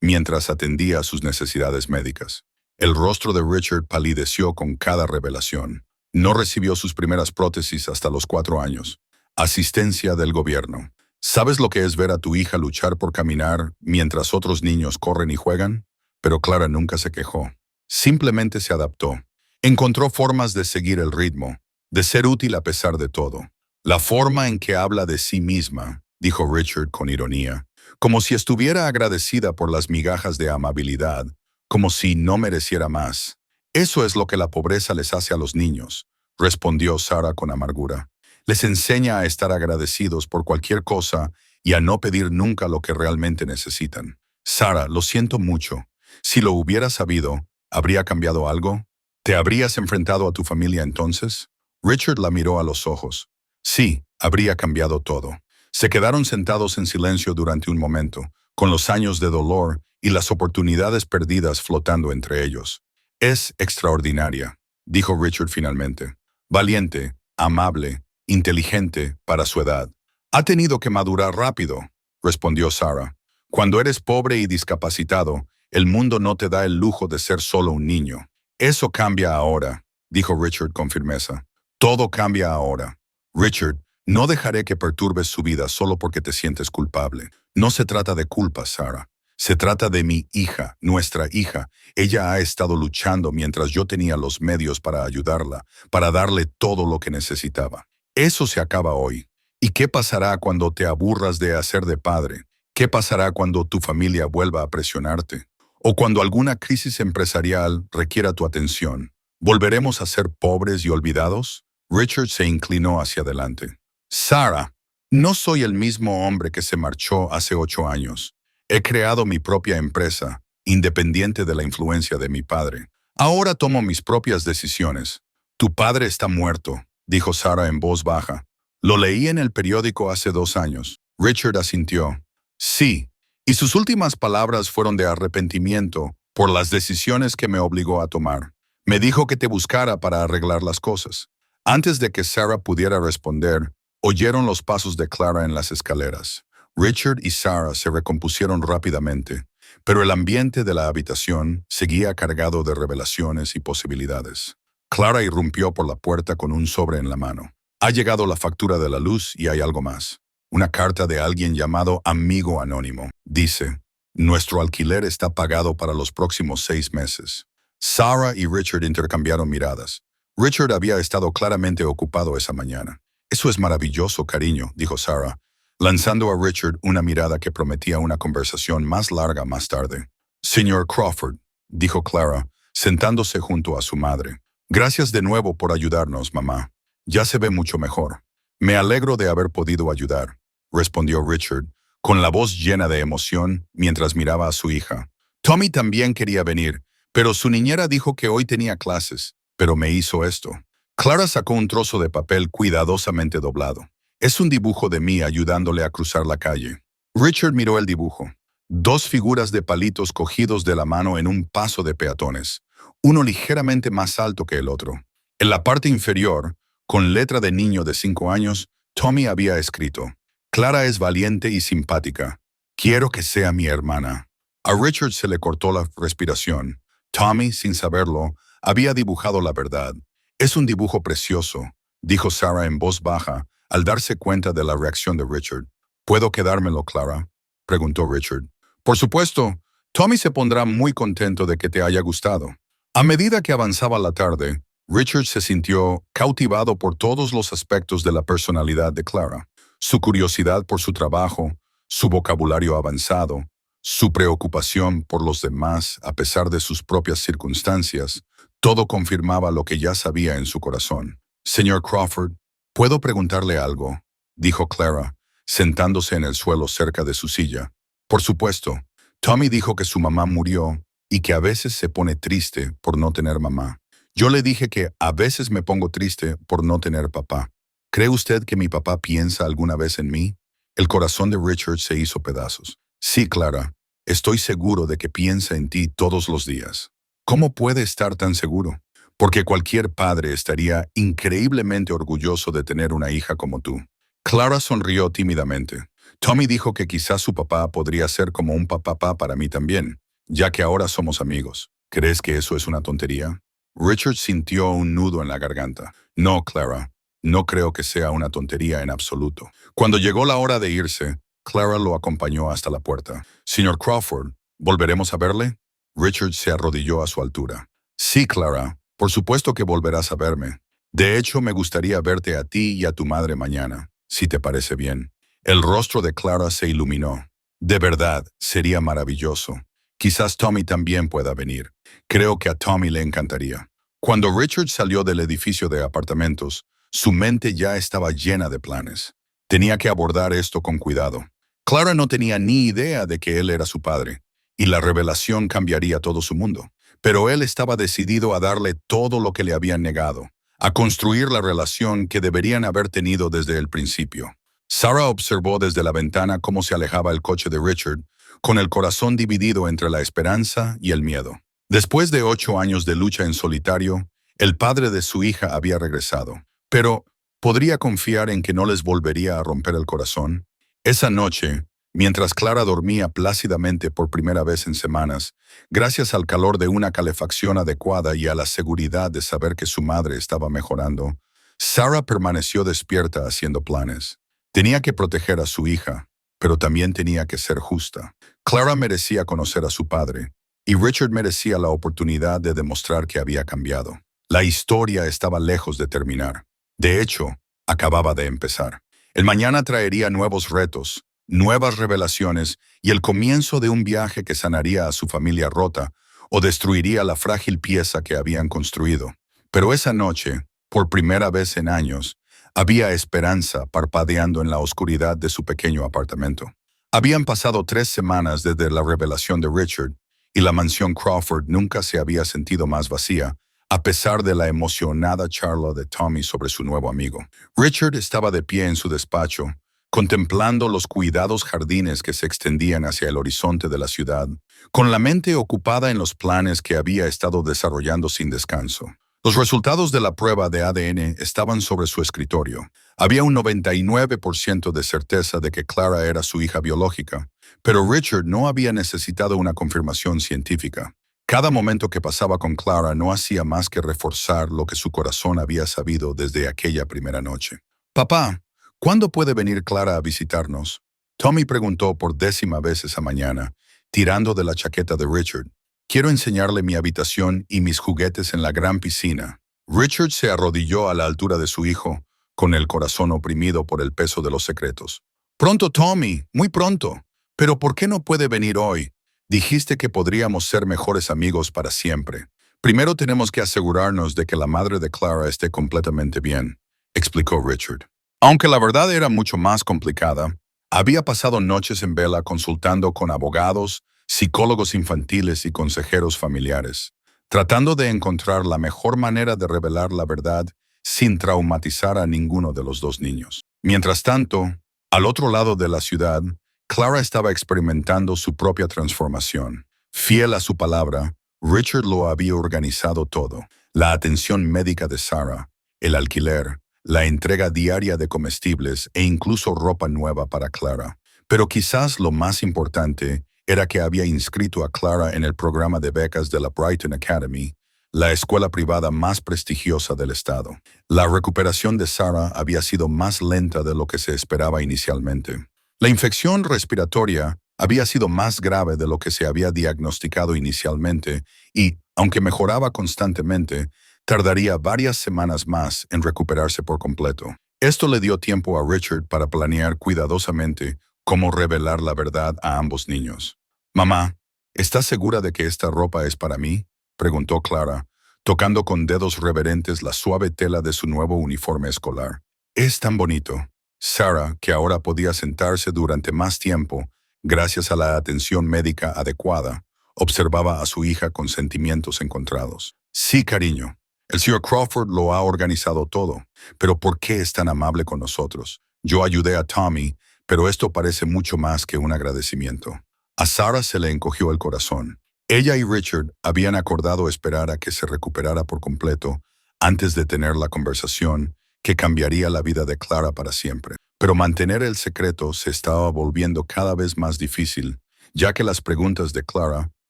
A: mientras atendía sus necesidades médicas. El rostro de Richard palideció con cada revelación. No recibió sus primeras prótesis hasta los 4 años. Asistencia del gobierno. ¿Sabes lo que es ver a tu hija luchar por caminar mientras otros niños corren y juegan? Pero Clara nunca se quejó. Simplemente se adaptó. Encontró formas de seguir el ritmo, de ser útil a pesar de todo. La forma en que habla de sí misma, dijo Richard con ironía, como si estuviera agradecida por las migajas de amabilidad, como si no mereciera más. Eso es lo que la pobreza les hace a los niños, respondió Sarah con amargura. Les enseña a estar agradecidos por cualquier cosa y a no pedir nunca lo que realmente necesitan. Sarah, lo siento mucho. Si lo hubieras sabido, ¿habría cambiado algo? ¿Te habrías enfrentado a tu familia entonces? Richard la miró a los ojos. Sí, habría cambiado todo. Se quedaron sentados en silencio durante un momento, con los años de dolor y las oportunidades perdidas flotando entre ellos. Es extraordinaria, dijo Richard finalmente. Valiente, amable, inteligente para su edad. Ha tenido que madurar rápido, respondió Sarah. Cuando eres pobre y discapacitado, el mundo no te da el lujo de ser solo un niño. Eso cambia ahora, dijo Richard con firmeza. Todo cambia ahora. Richard, no dejaré que perturbes su vida solo porque te sientes culpable. No se trata de culpa, Sarah. Se trata de mi hija, nuestra hija. Ella ha estado luchando mientras yo tenía los medios para ayudarla, para darle todo lo que necesitaba. Eso se acaba hoy. ¿Y qué pasará cuando te aburras de hacer de padre? ¿Qué pasará cuando tu familia vuelva a presionarte? ¿O cuando alguna crisis empresarial requiera tu atención? ¿Volveremos a ser pobres y olvidados? Richard se inclinó hacia adelante. Sarah, no soy el mismo hombre que se marchó hace 8 años. He creado mi propia empresa, independiente de la influencia de mi padre. Ahora tomo mis propias decisiones. Tu padre está muerto, dijo Sarah en voz baja. Lo leí en el periódico hace 2 años. Richard asintió. Sí, y sus últimas palabras fueron de arrepentimiento por las decisiones que me obligó a tomar. Me dijo que te buscara para arreglar las cosas. Antes de que Sarah pudiera responder, oyeron los pasos de Clara en las escaleras. Richard y Sarah se recompusieron rápidamente, pero el ambiente de la habitación seguía cargado de revelaciones y posibilidades. Clara irrumpió por la puerta con un sobre en la mano. Ha llegado la factura de la luz y hay algo más. Una carta de alguien llamado Amigo Anónimo. Dice, nuestro alquiler está pagado para los próximos 6 meses. Sarah y Richard intercambiaron miradas. Richard había estado claramente ocupado esa mañana. Eso es maravilloso, cariño, dijo Sarah, lanzando a Richard una mirada que prometía una conversación más larga más tarde. Señor Crawford, dijo Clara, sentándose junto a su madre. Gracias de nuevo por ayudarnos, mamá. Ya se ve mucho mejor. Me alegro de haber podido ayudar, respondió Richard, con la voz llena de emoción mientras miraba a su hija. Tommy también quería venir, pero su niñera dijo que hoy tenía clases, pero me hizo esto. Clara sacó un trozo de papel cuidadosamente doblado. Es un dibujo de mí ayudándole a cruzar la calle. Richard miró el dibujo. Dos figuras de palitos cogidos de la mano en un paso de peatones, uno ligeramente más alto que el otro. En la parte inferior, con letra de niño de 5 años, Tommy había escrito: Clara es valiente y simpática. Quiero que sea mi hermana. A Richard se le cortó la respiración. Tommy, sin saberlo, había dibujado la verdad. Es un dibujo precioso, dijo Sarah en voz baja, al darse cuenta de la reacción de Richard. ¿Puedo quedármelo, Clara?, preguntó Richard. Por supuesto, Tommy se pondrá muy contento de que te haya gustado. A medida que avanzaba la tarde, Richard se sintió cautivado por todos los aspectos de la personalidad de Clara. Su curiosidad por su trabajo, su vocabulario avanzado, su preocupación por los demás a pesar de sus propias circunstancias, todo confirmaba lo que ya sabía en su corazón. Señor Crawford, ¿puedo preguntarle algo?, dijo Clara, sentándose en el suelo cerca de su silla. Por supuesto. Tommy dijo que su mamá murió y que a veces se pone triste por no tener mamá. Yo le dije que a veces me pongo triste por no tener papá. ¿Cree usted que mi papá piensa alguna vez en mí? El corazón de Richard se hizo pedazos. Sí, Clara, estoy seguro de que piensa en ti todos los días. ¿Cómo puede estar tan seguro? Porque cualquier padre estaría increíblemente orgulloso de tener una hija como tú. Clara sonrió tímidamente. Tommy dijo que quizás su papá podría ser como un papá para mí también, ya que ahora somos amigos. ¿Crees que eso es una tontería? Richard sintió un nudo en la garganta. No, Clara, no creo que sea una tontería en absoluto. Cuando llegó la hora de irse, Clara lo acompañó hasta la puerta. Señor Crawford, ¿volveremos a verle? Richard se arrodilló a su altura. Sí, Clara, por supuesto que volverás a verme. De hecho, me gustaría verte a ti y a tu madre mañana, si te parece bien. El rostro de Clara se iluminó. De verdad, sería maravilloso. Quizás Tommy también pueda venir. Creo que a Tommy le encantaría. Cuando Richard salió del edificio de apartamentos, su mente ya estaba llena de planes. Tenía que abordar esto con cuidado. Clara no tenía ni idea de que él era su padre, y la revelación cambiaría todo su mundo. Pero él estaba decidido a darle todo lo que le habían negado, a construir la relación que deberían haber tenido desde el principio. Sarah observó desde la ventana cómo se alejaba el coche de Richard, con el corazón dividido entre la esperanza y el miedo. Después de 8 años de lucha en solitario, el padre de su hija había regresado. Pero, ¿podría confiar en que no les volvería a romper el corazón? Esa noche, mientras Clara dormía plácidamente por primera vez en semanas, gracias al calor de una calefacción adecuada y a la seguridad de saber que su madre estaba mejorando, Sarah permaneció despierta haciendo planes. Tenía que proteger a su hija, pero también tenía que ser justa. Clara merecía conocer a su padre, y Richard merecía la oportunidad de demostrar que había cambiado. La historia estaba lejos de terminar. De hecho, acababa de empezar. El mañana traería nuevos retos, nuevas revelaciones y el comienzo de un viaje que sanaría a su familia rota o destruiría la frágil pieza que habían construido. Pero esa noche, por primera vez en años, había esperanza parpadeando en la oscuridad de su pequeño apartamento. Habían pasado 3 semanas desde la revelación de Richard, y la mansión Crawford nunca se había sentido más vacía, a pesar de la emocionada charla de Tommy sobre su nuevo amigo. Richard estaba de pie en su despacho, contemplando los cuidados jardines que se extendían hacia el horizonte de la ciudad, con la mente ocupada en los planes que había estado desarrollando sin descanso. Los resultados de la prueba de ADN estaban sobre su escritorio. Había un 99% de certeza de que Clara era su hija biológica, pero Richard no había necesitado una confirmación científica. Cada momento que pasaba con Clara no hacía más que reforzar lo que su corazón había sabido desde aquella primera noche. «Papá, ¿cuándo puede venir Clara a visitarnos?», Tommy preguntó por 10ª vez esa mañana, tirando de la chaqueta de Richard. «Quiero enseñarle mi habitación y mis juguetes en la gran piscina». Richard se arrodilló a la altura de su hijo, con el corazón oprimido por el peso de los secretos. Pronto, Tommy, muy pronto. Pero ¿por qué no puede venir hoy? Dijiste que podríamos ser mejores amigos para siempre. Primero tenemos que asegurarnos de que la madre de Clara esté completamente bien, explicó Richard. Aunque la verdad era mucho más complicada, había pasado noches en vela consultando con abogados, psicólogos infantiles y consejeros familiares, tratando de encontrar la mejor manera de revelar la verdad sin traumatizar a ninguno de los dos niños. Mientras tanto, al otro lado de la ciudad, Clara estaba experimentando su propia transformación. Fiel a su palabra, Richard lo había organizado todo: la atención médica de Sarah, el alquiler, la entrega diaria de comestibles e incluso ropa nueva para Clara. Pero quizás lo más importante era que había inscrito a Clara en el programa de becas de la Brighton Academy, la escuela privada más prestigiosa del estado. La recuperación de Sarah había sido más lenta de lo que se esperaba inicialmente. La infección respiratoria había sido más grave de lo que se había diagnosticado inicialmente y, aunque mejoraba constantemente, tardaría varias semanas más en recuperarse por completo. Esto le dio tiempo a Richard para planear cuidadosamente cómo revelar la verdad a ambos niños. «Mamá, ¿estás segura de que esta ropa es para mí?», preguntó Clara, tocando con dedos reverentes la suave tela de su nuevo uniforme escolar. «Es tan bonito». Sarah, que ahora podía sentarse durante más tiempo, gracias a la atención médica adecuada, observaba a su hija con sentimientos encontrados. «Sí, cariño. El señor Crawford lo ha organizado todo, pero ¿por qué es tan amable con nosotros? Yo ayudé a Tommy, pero esto parece mucho más que un agradecimiento». A Sarah se le encogió el corazón. Ella y Richard habían acordado esperar a que se recuperara por completo antes de tener la conversación que cambiaría la vida de Clara para siempre. Pero mantener el secreto se estaba volviendo cada vez más difícil, ya que las preguntas de Clara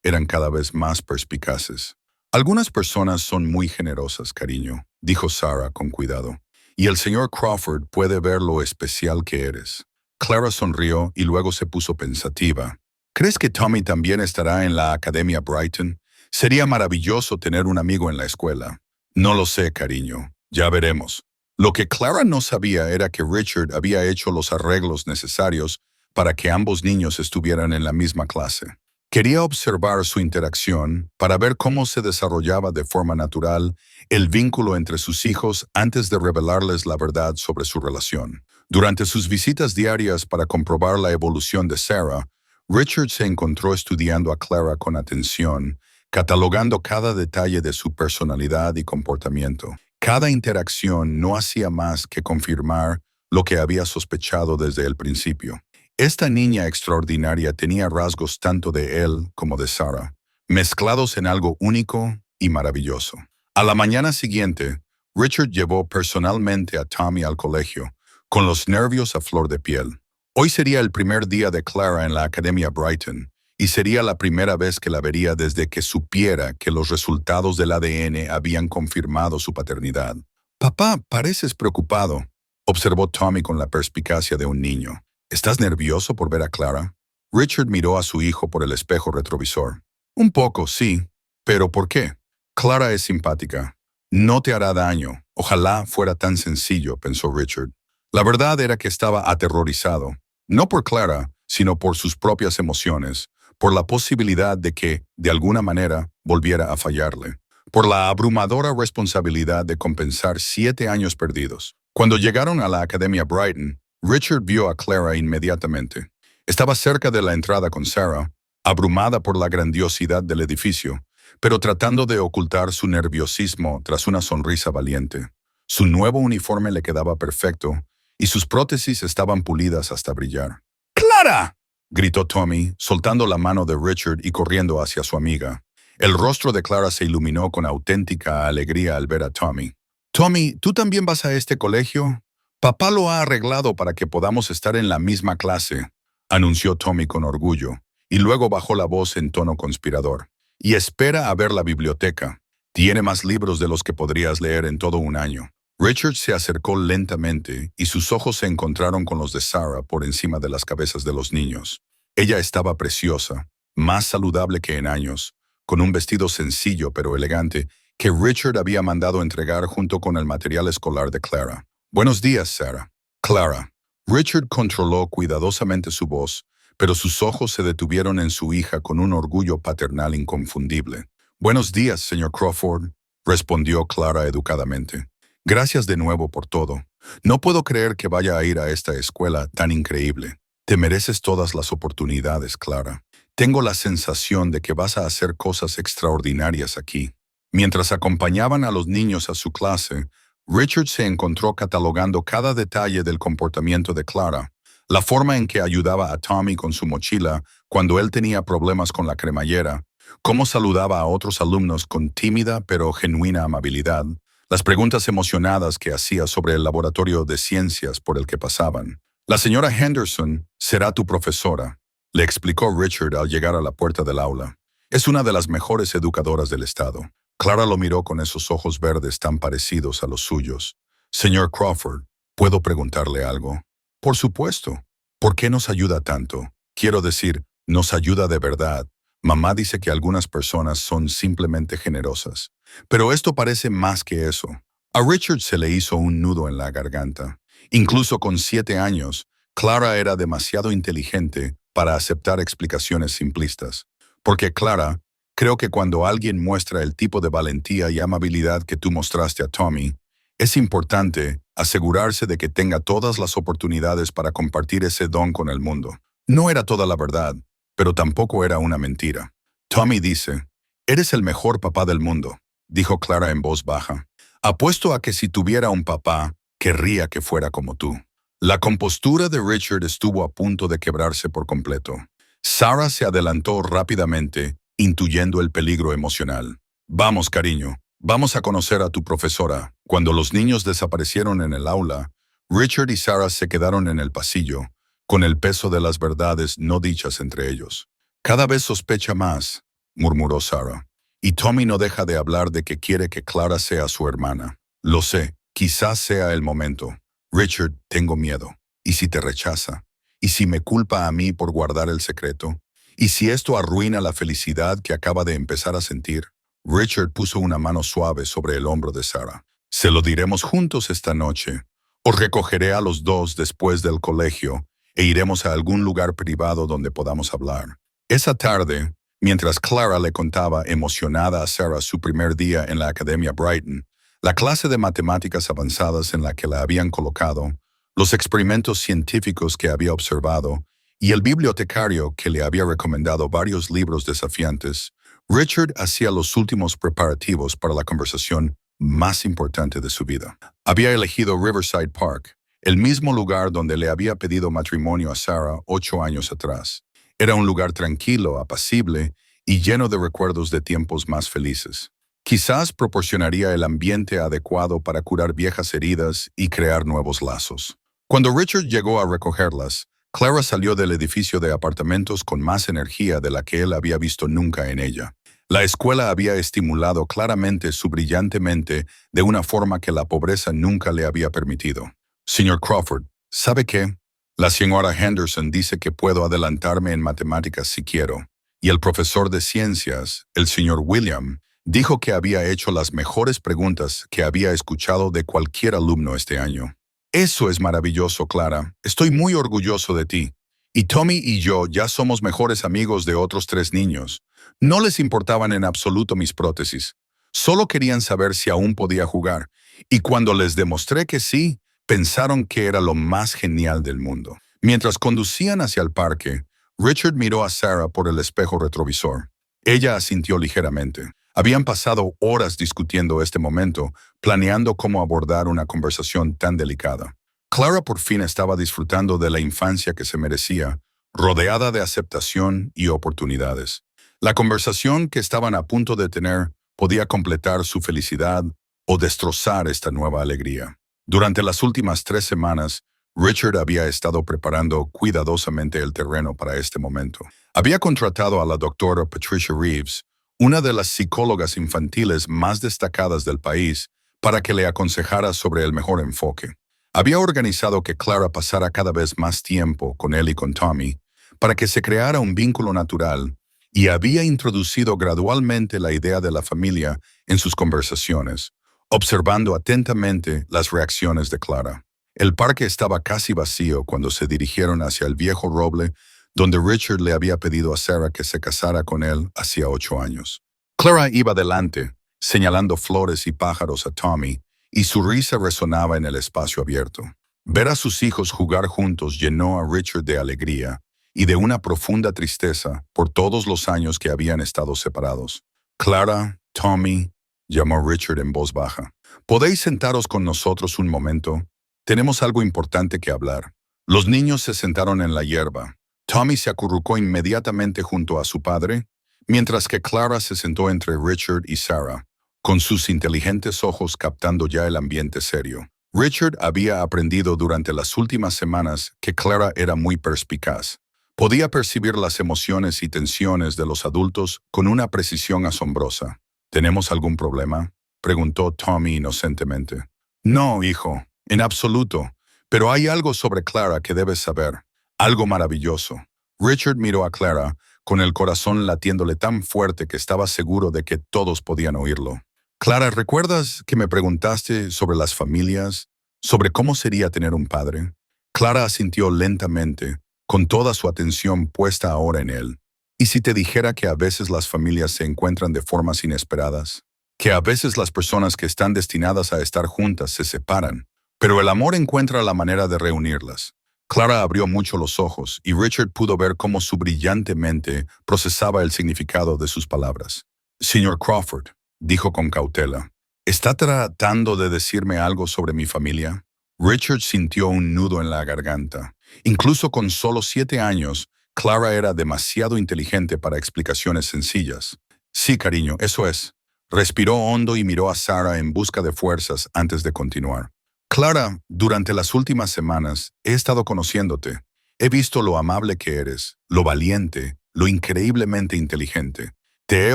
A: eran cada vez más perspicaces. «Algunas personas son muy generosas, cariño», dijo Sarah con cuidado, «y el señor Crawford puede ver lo especial que eres». Clara sonrió y luego se puso pensativa. «¿Crees que Tommy también estará en la Academia Brighton? Sería maravilloso tener un amigo en la escuela». «No lo sé, cariño. Ya veremos». Lo que Clara no sabía era que Richard había hecho los arreglos necesarios para que ambos niños estuvieran en la misma clase. Quería observar su interacción para ver cómo se desarrollaba de forma natural el vínculo entre sus hijos antes de revelarles la verdad sobre su relación. Durante sus visitas diarias para comprobar la evolución de Sarah, Richard se encontró estudiando a Clara con atención, catalogando cada detalle de su personalidad y comportamiento. Cada interacción no hacía más que confirmar lo que había sospechado desde el principio. Esta niña extraordinaria tenía rasgos tanto de él como de Sarah, mezclados en algo único y maravilloso. A la mañana siguiente, Richard llevó personalmente a Tommy al colegio, con los nervios a flor de piel. Hoy sería el primer día de Clara en la Academia Brighton, y sería la primera vez que la vería desde que supiera que los resultados del ADN habían confirmado su paternidad. «Papá, pareces preocupado», observó Tommy con la perspicacia de un niño. «¿Estás nervioso por ver a Clara?» Richard miró a su hijo por el espejo retrovisor. «Un poco, sí. ¿Pero por qué?» «Clara es simpática. No te hará daño. Ojalá fuera tan sencillo», pensó Richard. La verdad era que estaba aterrorizado, no por Clara, sino por sus propias emociones, por la posibilidad de que, de alguna manera, volviera a fallarle, por la abrumadora responsabilidad de compensar 7 años perdidos. Cuando llegaron a la Academia Brighton, Richard vio a Clara inmediatamente. Estaba cerca de la entrada con Sarah, abrumada por la grandiosidad del edificio, pero tratando de ocultar su nerviosismo tras una sonrisa valiente. Su nuevo uniforme le quedaba perfecto y sus prótesis estaban pulidas hasta brillar. «¡Clara!», gritó Tommy, soltando la mano de Richard y corriendo hacia su amiga. El rostro de Clara se iluminó con auténtica alegría al ver a Tommy. «Tommy, ¿tú también vas a este colegio? Papá lo ha arreglado para que podamos estar en la misma clase», anunció Tommy con orgullo, y luego bajó la voz en tono conspirador. «Y espera a ver la biblioteca. Tiene más libros de los que podrías leer en todo un año». Richard se acercó lentamente y sus ojos se encontraron con los de Sarah por encima de las cabezas de los niños. Ella estaba preciosa, más saludable que en años, con un vestido sencillo pero elegante que Richard había mandado entregar junto con el material escolar de Clara. Buenos días, Sarah. Clara. Richard controló cuidadosamente su voz, pero sus ojos se detuvieron en su hija con un orgullo paternal inconfundible. Buenos días, señor Crawford, respondió Clara educadamente. Gracias de nuevo por todo. No puedo creer que vaya a ir a esta escuela tan increíble. Te mereces todas las oportunidades, Clara. Tengo la sensación de que vas a hacer cosas extraordinarias aquí. Mientras acompañaban a los niños a su clase, Richard se encontró catalogando cada detalle del comportamiento de Clara, la forma en que ayudaba a Tommy con su mochila cuando él tenía problemas con la cremallera, cómo saludaba a otros alumnos con tímida pero genuina amabilidad, las preguntas emocionadas que hacía sobre el laboratorio de ciencias por el que pasaban. La señora Henderson será tu profesora, le explicó Richard al llegar a la puerta del aula. Es una de las mejores educadoras del estado. Clara lo miró con esos ojos verdes tan parecidos a los suyos. Señor Crawford, ¿puedo preguntarle algo? Por supuesto. ¿Por qué nos ayuda tanto? Quiero decir, nos ayuda de verdad. Mamá dice que algunas personas son simplemente generosas. Pero esto parece más que eso. A Richard se le hizo un nudo en la garganta. Incluso con 7 años, Clara era demasiado inteligente para aceptar explicaciones simplistas. Porque Clara, creo que cuando alguien muestra el tipo de valentía y amabilidad que tú mostraste a Tommy, es importante asegurarse de que tenga todas las oportunidades para compartir ese don con el mundo. No era toda la verdad, pero tampoco era una mentira. Tommy dice, «Eres el mejor papá del mundo», dijo Clara en voz baja. «Apuesto a que si tuviera un papá, querría que fuera como tú». La compostura de Richard estuvo a punto de quebrarse por completo. Sarah se adelantó rápidamente, intuyendo el peligro emocional. «Vamos, cariño, vamos a conocer a tu profesora». Cuando los niños desaparecieron en el aula, Richard y Sarah se quedaron en el pasillo, con el peso de las verdades no dichas entre ellos. «Cada vez sospecha más», murmuró Sarah. «Y Tommy no deja de hablar de que quiere que Clara sea su hermana. Lo sé, quizás sea el momento. Richard, tengo miedo. ¿Y si te rechaza? ¿Y si me culpa a mí por guardar el secreto? ¿Y si esto arruina la felicidad que acaba de empezar a sentir?» Richard puso una mano suave sobre el hombro de Sarah. «Se lo diremos juntos esta noche. Os recogeré a los dos después del colegio e iremos a algún lugar privado donde podamos hablar». Esa tarde, mientras Clara le contaba emocionada a Sarah su primer día en la Academia Brighton, la clase de matemáticas avanzadas en la que la habían colocado, los experimentos científicos que había observado y el bibliotecario que le había recomendado varios libros desafiantes, Richard hacía los últimos preparativos para la conversación más importante de su vida. Había elegido Riverside Park, el mismo lugar donde le había pedido matrimonio a Sarah 8 años atrás. Era un lugar tranquilo, apacible y lleno de recuerdos de tiempos más felices. Quizás proporcionaría el ambiente adecuado para curar viejas heridas y crear nuevos lazos. Cuando Richard llegó a recogerlas, Clara salió del edificio de apartamentos con más energía de la que él había visto nunca en ella. La escuela había estimulado claramente su brillante mente de una forma que la pobreza nunca le había permitido. «Señor Crawford, ¿sabe qué? La señora Henderson dice que puedo adelantarme en matemáticas si quiero. Y el profesor de ciencias, el señor William, dijo que había hecho las mejores preguntas que había escuchado de cualquier alumno este año». «Eso es maravilloso, Clara. Estoy muy orgulloso de ti. Y Tommy y yo ya somos mejores amigos de otros 3 niños. No les importaban en absoluto mis prótesis. Solo querían saber si aún podía jugar. Y cuando les demostré que sí, pensaron que era lo más genial del mundo». Mientras conducían hacia el parque, Richard miró a Sarah por el espejo retrovisor. Ella asintió ligeramente. Habían pasado horas discutiendo este momento, planeando cómo abordar una conversación tan delicada. Clara por fin estaba disfrutando de la infancia que se merecía, rodeada de aceptación y oportunidades. La conversación que estaban a punto de tener podía completar su felicidad o destrozar esta nueva alegría. Durante las últimas 3 semanas, Richard había estado preparando cuidadosamente el terreno para este momento. Había contratado a la doctora Patricia Reeves, una de las psicólogas infantiles más destacadas del país, para que le aconsejara sobre el mejor enfoque. Había organizado que Clara pasara cada vez más tiempo con él y con Tommy, para que se creara un vínculo natural, y había introducido gradualmente la idea de la familia en sus conversaciones, observando atentamente las reacciones de Clara. El parque estaba casi vacío cuando se dirigieron hacia el viejo roble donde Richard le había pedido a Sarah que se casara con él hacía 8 años. Clara iba delante, señalando flores y pájaros a Tommy, y su risa resonaba en el espacio abierto. Ver a sus hijos jugar juntos llenó a Richard de alegría y de una profunda tristeza por todos los años que habían estado separados. Clara, Tommy, llamó Richard en voz baja. ¿Podéis sentaros con nosotros un momento? Tenemos algo importante que hablar. Los niños se sentaron en la hierba. Tommy se acurrucó inmediatamente junto a su padre, mientras que Clara se sentó entre Richard y Sarah, con sus inteligentes ojos captando ya el ambiente serio. Richard había aprendido durante las últimas semanas que Clara era muy perspicaz. Podía percibir las emociones y tensiones de los adultos con una precisión asombrosa. ¿Tenemos algún problema?, preguntó Tommy inocentemente. No, hijo, en absoluto, pero hay algo sobre Clara que debes saber. Algo maravilloso. Richard miró a Clara, con el corazón latiéndole tan fuerte que estaba seguro de que todos podían oírlo. Clara, ¿recuerdas que me preguntaste sobre las familias, sobre cómo sería tener un padre? Clara asintió lentamente, con toda su atención puesta ahora en él. ¿Y si te dijera que a veces las familias se encuentran de formas inesperadas? Que a veces las personas que están destinadas a estar juntas se separan, pero el amor encuentra la manera de reunirlas. Clara abrió mucho los ojos y Richard pudo ver cómo su brillante mente procesaba el significado de sus palabras. Señor Crawford, dijo con cautela, ¿está tratando de decirme algo sobre mi familia? Richard sintió un nudo en la garganta. Incluso con solo 7 años, Clara era demasiado inteligente para explicaciones sencillas. Sí, cariño, eso es. Respiró hondo y miró a Sarah en busca de fuerzas antes de continuar. Clara, durante las últimas semanas he estado conociéndote. He visto lo amable que eres, lo valiente, lo increíblemente inteligente. Te he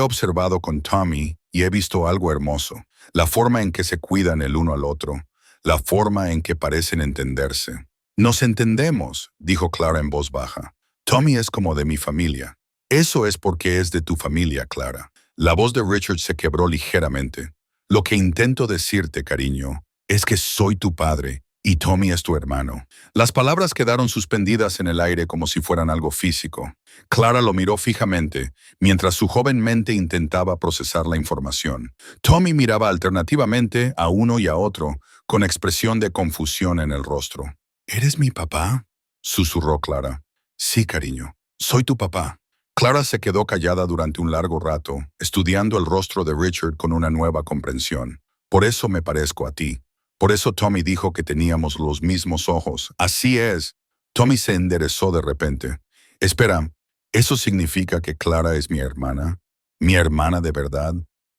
A: observado con Tommy y he visto algo hermoso. La forma en que se cuidan el uno al otro, la forma en que parecen entenderse. Nos entendemos, dijo Clara en voz baja. Tommy es como de mi familia. Eso es porque es de tu familia, Clara. La voz de Richard se quebró ligeramente. Lo que intento decirte, cariño, es que soy tu padre y Tommy es tu hermano. Las palabras quedaron suspendidas en el aire como si fueran algo físico. Clara lo miró fijamente, mientras su joven mente intentaba procesar la información. Tommy miraba alternativamente a uno y a otro, con expresión de confusión en el rostro. ¿Eres mi papá?, susurró Clara. Sí, cariño, soy tu papá. Clara se quedó callada durante un largo rato, estudiando el rostro de Richard con una nueva comprensión. Por eso me parezco a ti. Por eso Tommy dijo que teníamos los mismos ojos. Así es. Tommy se enderezó de repente. Espera, ¿eso significa que Clara es mi hermana? ¿Mi hermana de verdad?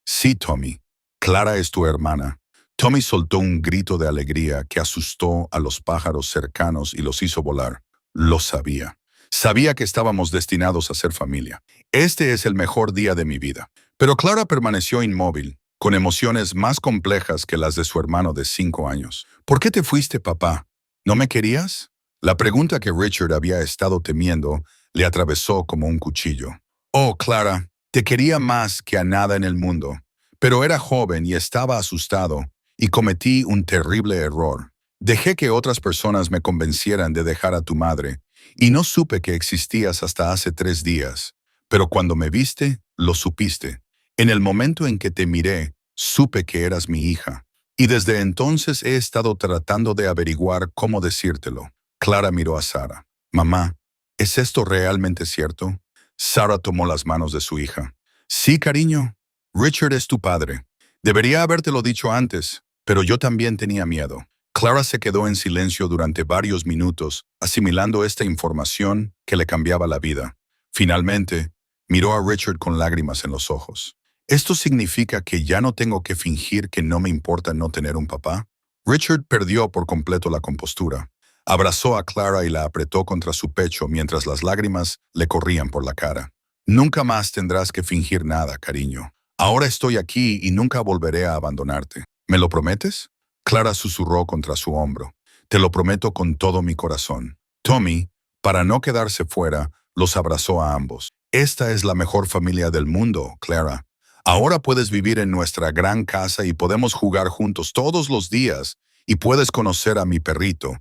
A: Sí, Tommy. Clara es tu hermana. Tommy soltó un grito de alegría que asustó a los pájaros cercanos y los hizo volar. Lo sabía. Sabía que estábamos destinados a ser familia. Este es el mejor día de mi vida. Pero Clara permaneció inmóvil, con emociones más complejas que las de su hermano de 5 años. ¿Por qué te fuiste, papá? ¿No me querías? La pregunta que Richard había estado temiendo le atravesó como un cuchillo. Oh, Clara, te quería más que a nada en el mundo, pero era joven y estaba asustado, y cometí un terrible error. Dejé que otras personas me convencieran de dejar a tu madre, y no supe que existías hasta hace 3 días. Pero cuando me viste, lo supiste. En el momento en que te miré, supe que eras mi hija. Y desde entonces he estado tratando de averiguar cómo decírtelo. Clara miró a Sarah. Mamá, ¿es esto realmente cierto? Sarah tomó las manos de su hija. Sí, cariño. Richard es tu padre. Debería habértelo dicho antes, pero yo también tenía miedo. Clara se quedó en silencio durante varios minutos, asimilando esta información que le cambiaba la vida. Finalmente, miró a Richard con lágrimas en los ojos. ¿Esto significa que ya no tengo que fingir que no me importa no tener un papá? Richard perdió por completo la compostura. Abrazó a Clara y la apretó contra su pecho mientras las lágrimas le corrían por la cara. Nunca más tendrás que fingir nada, cariño. Ahora estoy aquí y nunca volveré a abandonarte. ¿Me lo prometes? Clara susurró contra su hombro. Te lo prometo con todo mi corazón. Tommy, para no quedarse fuera, los abrazó a ambos. Esta es la mejor familia del mundo, Clara. Ahora puedes vivir en nuestra gran casa y podemos jugar juntos todos los días y puedes conocer a mi perrito.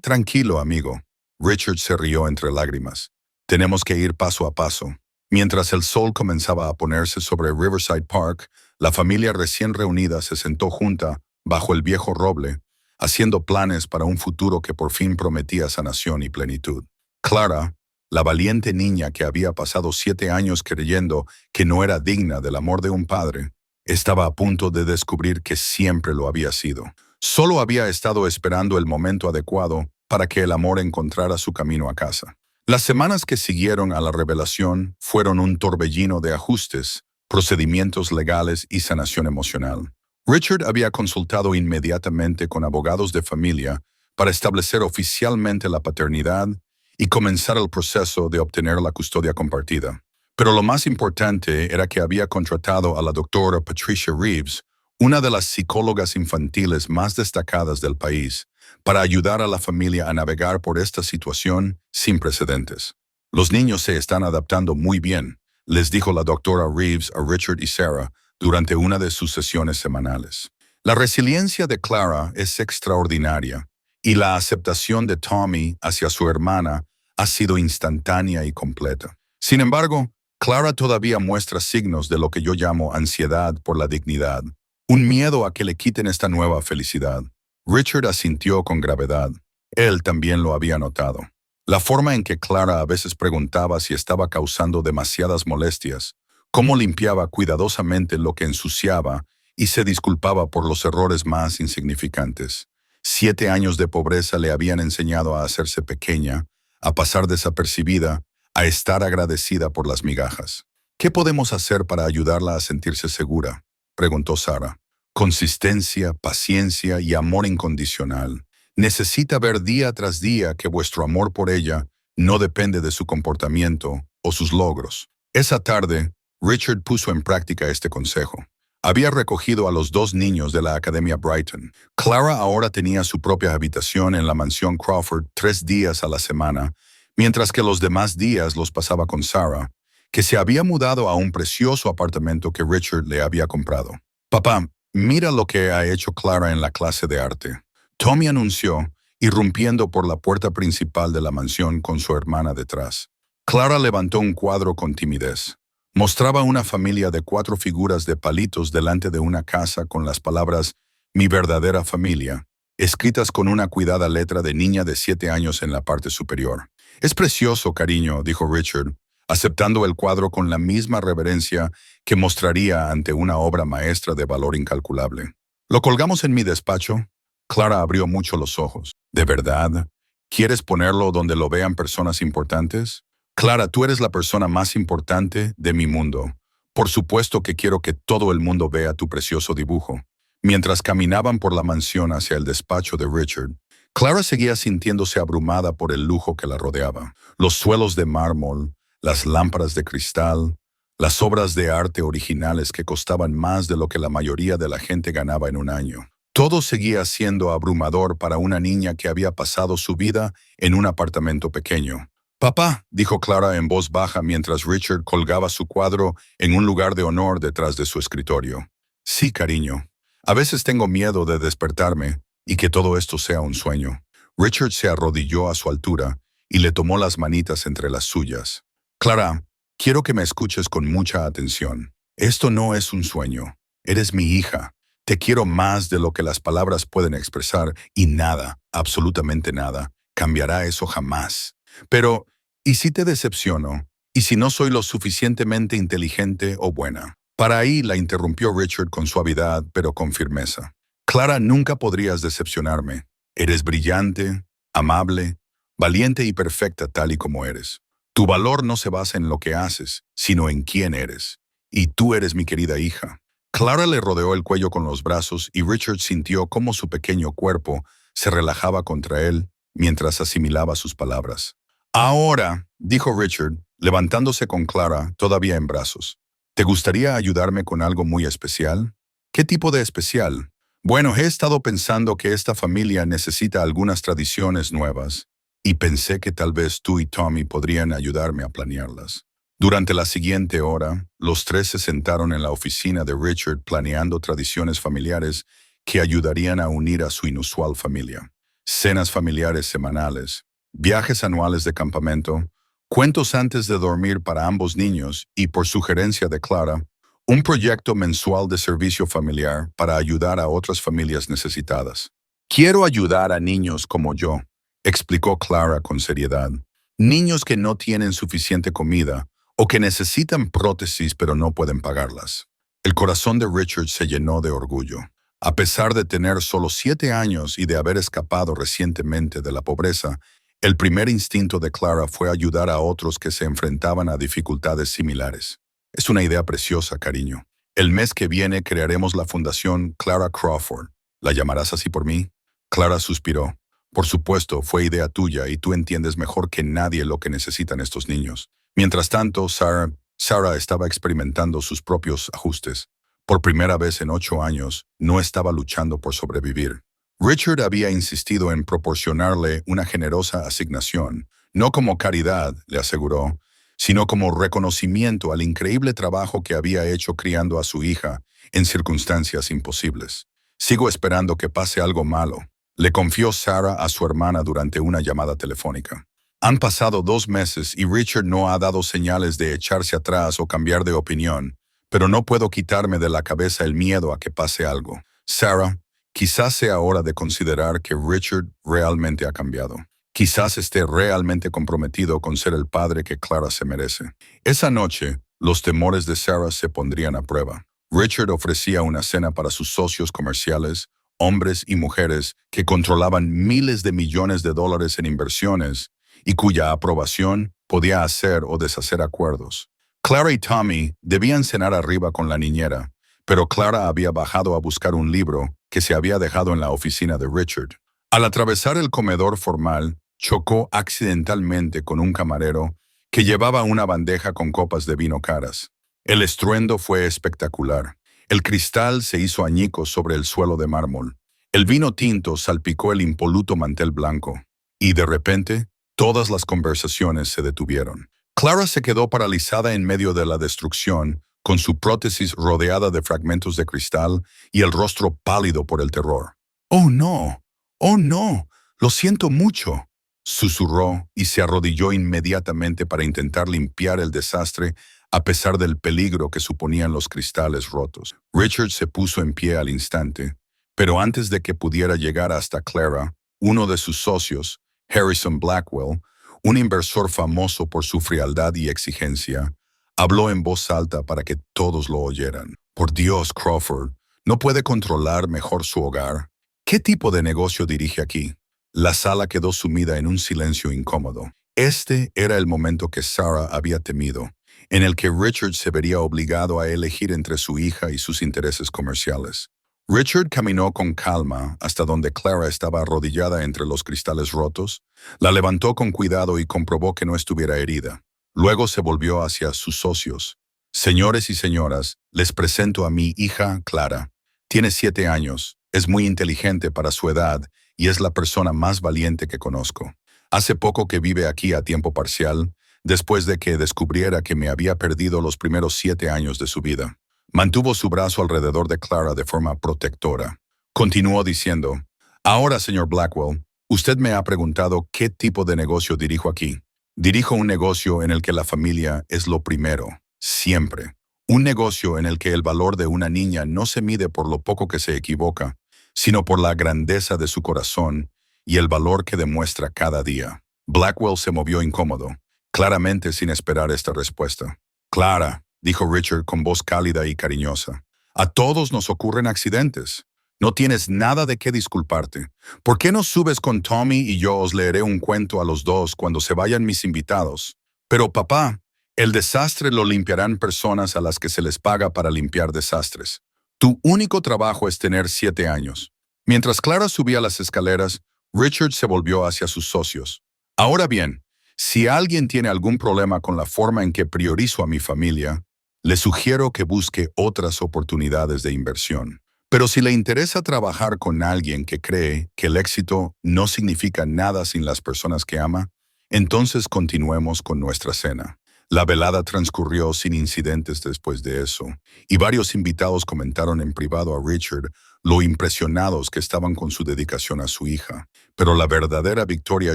A: Tranquilo, amigo. Richard se rió entre lágrimas. Tenemos que ir paso a paso. Mientras el sol comenzaba a ponerse sobre Riverside Park, la familia recién reunida se sentó junta bajo el viejo roble, haciendo planes para un futuro que por fin prometía sanación y plenitud. Clara, la valiente niña que había pasado 7 años creyendo que no era digna del amor de un padre, estaba a punto de descubrir que siempre lo había sido. Solo había estado esperando el momento adecuado para que el amor encontrara su camino a casa. Las semanas que siguieron a la revelación fueron un torbellino de ajustes, procedimientos legales y sanación emocional. Richard había consultado inmediatamente con abogados de familia para establecer oficialmente la paternidad y comenzar el proceso de obtener la custodia compartida. Pero lo más importante era que había contratado a la doctora Patricia Reeves, una de las psicólogas infantiles más destacadas del país, para ayudar a la familia a navegar por esta situación sin precedentes. Los niños se están adaptando muy bien, les dijo la doctora Reeves a Richard y Sarah durante una de sus sesiones semanales. La resiliencia de Clara es extraordinaria y la aceptación de Tommy hacia su hermana ha sido instantánea y completa. Sin embargo, Clara todavía muestra signos de lo que yo llamo ansiedad por la dignidad, un miedo a que le quiten esta nueva felicidad. Richard asintió con gravedad. Él también lo había notado. La forma en que Clara a veces preguntaba si estaba causando demasiadas molestias, cómo limpiaba cuidadosamente lo que ensuciaba y se disculpaba por los errores más insignificantes. 7 años de pobreza le habían enseñado a hacerse pequeña, a pasar desapercibida, a estar agradecida por las migajas. ¿Qué podemos hacer para ayudarla a sentirse segura?, preguntó Sarah. Consistencia, paciencia y amor incondicional. Necesita ver día tras día que vuestro amor por ella no depende de su comportamiento o sus logros. Esa tarde, Richard puso en práctica este consejo. Había recogido a los 2 niños de la Academia Brighton. Clara ahora tenía su propia habitación en la mansión Crawford 3 días a la semana, mientras que los demás días los pasaba con Sarah, que se había mudado a un precioso apartamento que Richard le había comprado. «Papá, mira lo que ha hecho Clara en la clase de arte», Tommy anunció, irrumpiendo por la puerta principal de la mansión con su hermana detrás. Clara levantó un cuadro con timidez. Mostraba una familia de 4 figuras de palitos delante de una casa con las palabras «Mi verdadera familia», escritas con una cuidada letra de niña de 7 años en la parte superior. «Es precioso, cariño», dijo Richard, aceptando el cuadro con la misma reverencia que mostraría ante una obra maestra de valor incalculable. «¿Lo colgamos en mi despacho?» Clara abrió mucho los ojos. «¿De verdad? ¿Quieres ponerlo donde lo vean personas importantes?» «Clara, tú eres la persona más importante de mi mundo. Por supuesto que quiero que todo el mundo vea tu precioso dibujo». Mientras caminaban por la mansión hacia el despacho de Richard, Clara seguía sintiéndose abrumada por el lujo que la rodeaba. Los suelos de mármol, las lámparas de cristal, las obras de arte originales que costaban más de lo que la mayoría de la gente ganaba en un año. Todo seguía siendo abrumador para una niña que había pasado su vida en un apartamento pequeño. «Papá», dijo Clara en voz baja mientras Richard colgaba su cuadro en un lugar de honor detrás de su escritorio. «Sí, cariño. A veces tengo miedo de despertarme y que todo esto sea un sueño». Richard se arrodilló a su altura y le tomó las manitas entre las suyas. «Clara, quiero que me escuches con mucha atención. Esto no es un sueño. Eres mi hija. Te quiero más de lo que las palabras pueden expresar y nada, absolutamente nada, cambiará eso jamás. Pero, ¿y si te decepciono? ¿Y si no soy lo suficientemente inteligente o buena?» Para ahí la interrumpió Richard con suavidad, pero con firmeza. «Clara, nunca podrías decepcionarme. Eres brillante, amable, valiente y perfecta tal y como eres. Tu valor no se basa en lo que haces, sino en quién eres. Y tú eres mi querida hija». Clara le rodeó el cuello con los brazos y Richard sintió cómo su pequeño cuerpo se relajaba contra él mientras asimilaba sus palabras. «Ahora», dijo Richard, levantándose con Clara todavía en brazos, «¿te gustaría ayudarme con algo muy especial?» «¿Qué tipo de especial?» «Bueno, he estado pensando que esta familia necesita algunas tradiciones nuevas y pensé que tal vez tú y Tommy podrían ayudarme a planearlas». Durante la siguiente hora, los tres se sentaron en la oficina de Richard planeando tradiciones familiares que ayudarían a unir a su inusual familia. Cenas familiares semanales, viajes anuales de campamento, cuentos antes de dormir para ambos niños y, por sugerencia de Clara, un proyecto mensual de servicio familiar para ayudar a otras familias necesitadas. Quiero ayudar a niños como yo, explicó Clara con seriedad. Niños que no tienen suficiente comida o que necesitan prótesis pero no pueden pagarlas. El corazón de Richard se llenó de orgullo. A pesar de tener solo 7 años y de haber escapado recientemente de la pobreza, el primer instinto de Clara fue ayudar a otros que se enfrentaban a dificultades similares. Es una idea preciosa, cariño. El mes que viene crearemos la Fundación Clara Crawford. ¿La llamarás así por mí? Clara suspiró. Por supuesto, fue idea tuya y tú entiendes mejor que nadie lo que necesitan estos niños. Mientras tanto, Sarah estaba experimentando sus propios ajustes. Por primera vez en 8 años, no estaba luchando por sobrevivir. Richard había insistido en proporcionarle una generosa asignación, no como caridad, le aseguró, sino como reconocimiento al increíble trabajo que había hecho criando a su hija en circunstancias imposibles. Sigo esperando que pase algo malo, le confió Sarah a su hermana durante una llamada telefónica. Han pasado 2 meses y Richard no ha dado señales de echarse atrás o cambiar de opinión, pero no puedo quitarme de la cabeza el miedo a que pase algo. Sarah, quizás sea hora de considerar que Richard realmente ha cambiado. Quizás esté realmente comprometido con ser el padre que Clara se merece. Esa noche, los temores de Sarah se pondrían a prueba. Richard ofrecía una cena para sus socios comerciales, hombres y mujeres que controlaban miles de millones de dólares en inversiones y cuya aprobación podía hacer o deshacer acuerdos. Clara y Tommy debían cenar arriba con la niñera, pero Clara había bajado a buscar un libro que se había dejado en la oficina de Richard. Al atravesar el comedor formal, chocó accidentalmente con un camarero que llevaba una bandeja con copas de vino caras. El estruendo fue espectacular. El cristal se hizo añicos sobre el suelo de mármol. El vino tinto salpicó el impoluto mantel blanco. Y de repente, todas las conversaciones se detuvieron. Clara se quedó paralizada en medio de la destrucción, con su prótesis rodeada de fragmentos de cristal y el rostro pálido por el terror. «¡Oh, no! ¡Oh, no! Lo siento mucho», susurró y se arrodilló inmediatamente para intentar limpiar el desastre a pesar del peligro que suponían los cristales rotos. Richard se puso en pie al instante, pero antes de que pudiera llegar hasta Clara, uno de sus socios, Harrison Blackwell, un inversor famoso por su frialdad y exigencia, habló en voz alta para que todos lo oyeran. «Por Dios, Crawford, ¿no puede controlar mejor su hogar? ¿Qué tipo de negocio dirige aquí?» La sala quedó sumida en un silencio incómodo. Este era el momento que Sarah había temido, en el que Richard se vería obligado a elegir entre su hija y sus intereses comerciales. Richard caminó con calma hasta donde Clara estaba arrodillada entre los cristales rotos, la levantó con cuidado y comprobó que no estuviera herida. Luego se volvió hacia sus socios. «Señores y señoras, les presento a mi hija Clara. Tiene 7 años, es muy inteligente para su edad y es la persona más valiente que conozco. Hace poco que vive aquí a tiempo parcial, después de que descubriera que me había perdido los primeros 7 años de su vida». Mantuvo su brazo alrededor de Clara de forma protectora. Continuó diciendo, «Ahora, señor Blackwell, usted me ha preguntado qué tipo de negocio dirijo aquí. Dirijo un negocio en el que la familia es lo primero, siempre. Un negocio en el que el valor de una niña no se mide por lo poco que se equivoca, sino por la grandeza de su corazón y el valor que demuestra cada día». Blackwell se movió incómodo, claramente sin esperar esta respuesta. «Clara», dijo Richard con voz cálida y cariñosa, «a todos nos ocurren accidentes. No tienes nada de qué disculparte. ¿Por qué no subes con Tommy y yo os leeré un cuento a los dos cuando se vayan mis invitados? Pero papá, el desastre lo limpiarán personas a las que se les paga para limpiar desastres. Tu único trabajo es tener 7 años». Mientras Clara subía las escaleras, Richard se volvió hacia sus socios. «Ahora bien, si alguien tiene algún problema con la forma en que priorizo a mi familia, le sugiero que busque otras oportunidades de inversión. Pero si le interesa trabajar con alguien que cree que el éxito no significa nada sin las personas que ama, entonces continuemos con nuestra cena». La velada transcurrió sin incidentes después de eso, y varios invitados comentaron en privado a Richard lo impresionados que estaban con su dedicación a su hija. Pero la verdadera victoria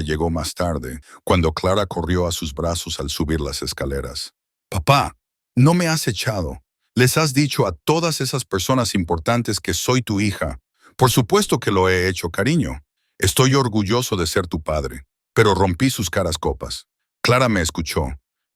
A: llegó más tarde, cuando Clara corrió a sus brazos al subir las escaleras. «Papá, no me has echado. Les has dicho a todas esas personas importantes que soy tu hija. Por supuesto que lo he hecho, cariño. Estoy orgulloso de ser tu padre». Pero rompí sus caras copas. Clara me escuchó.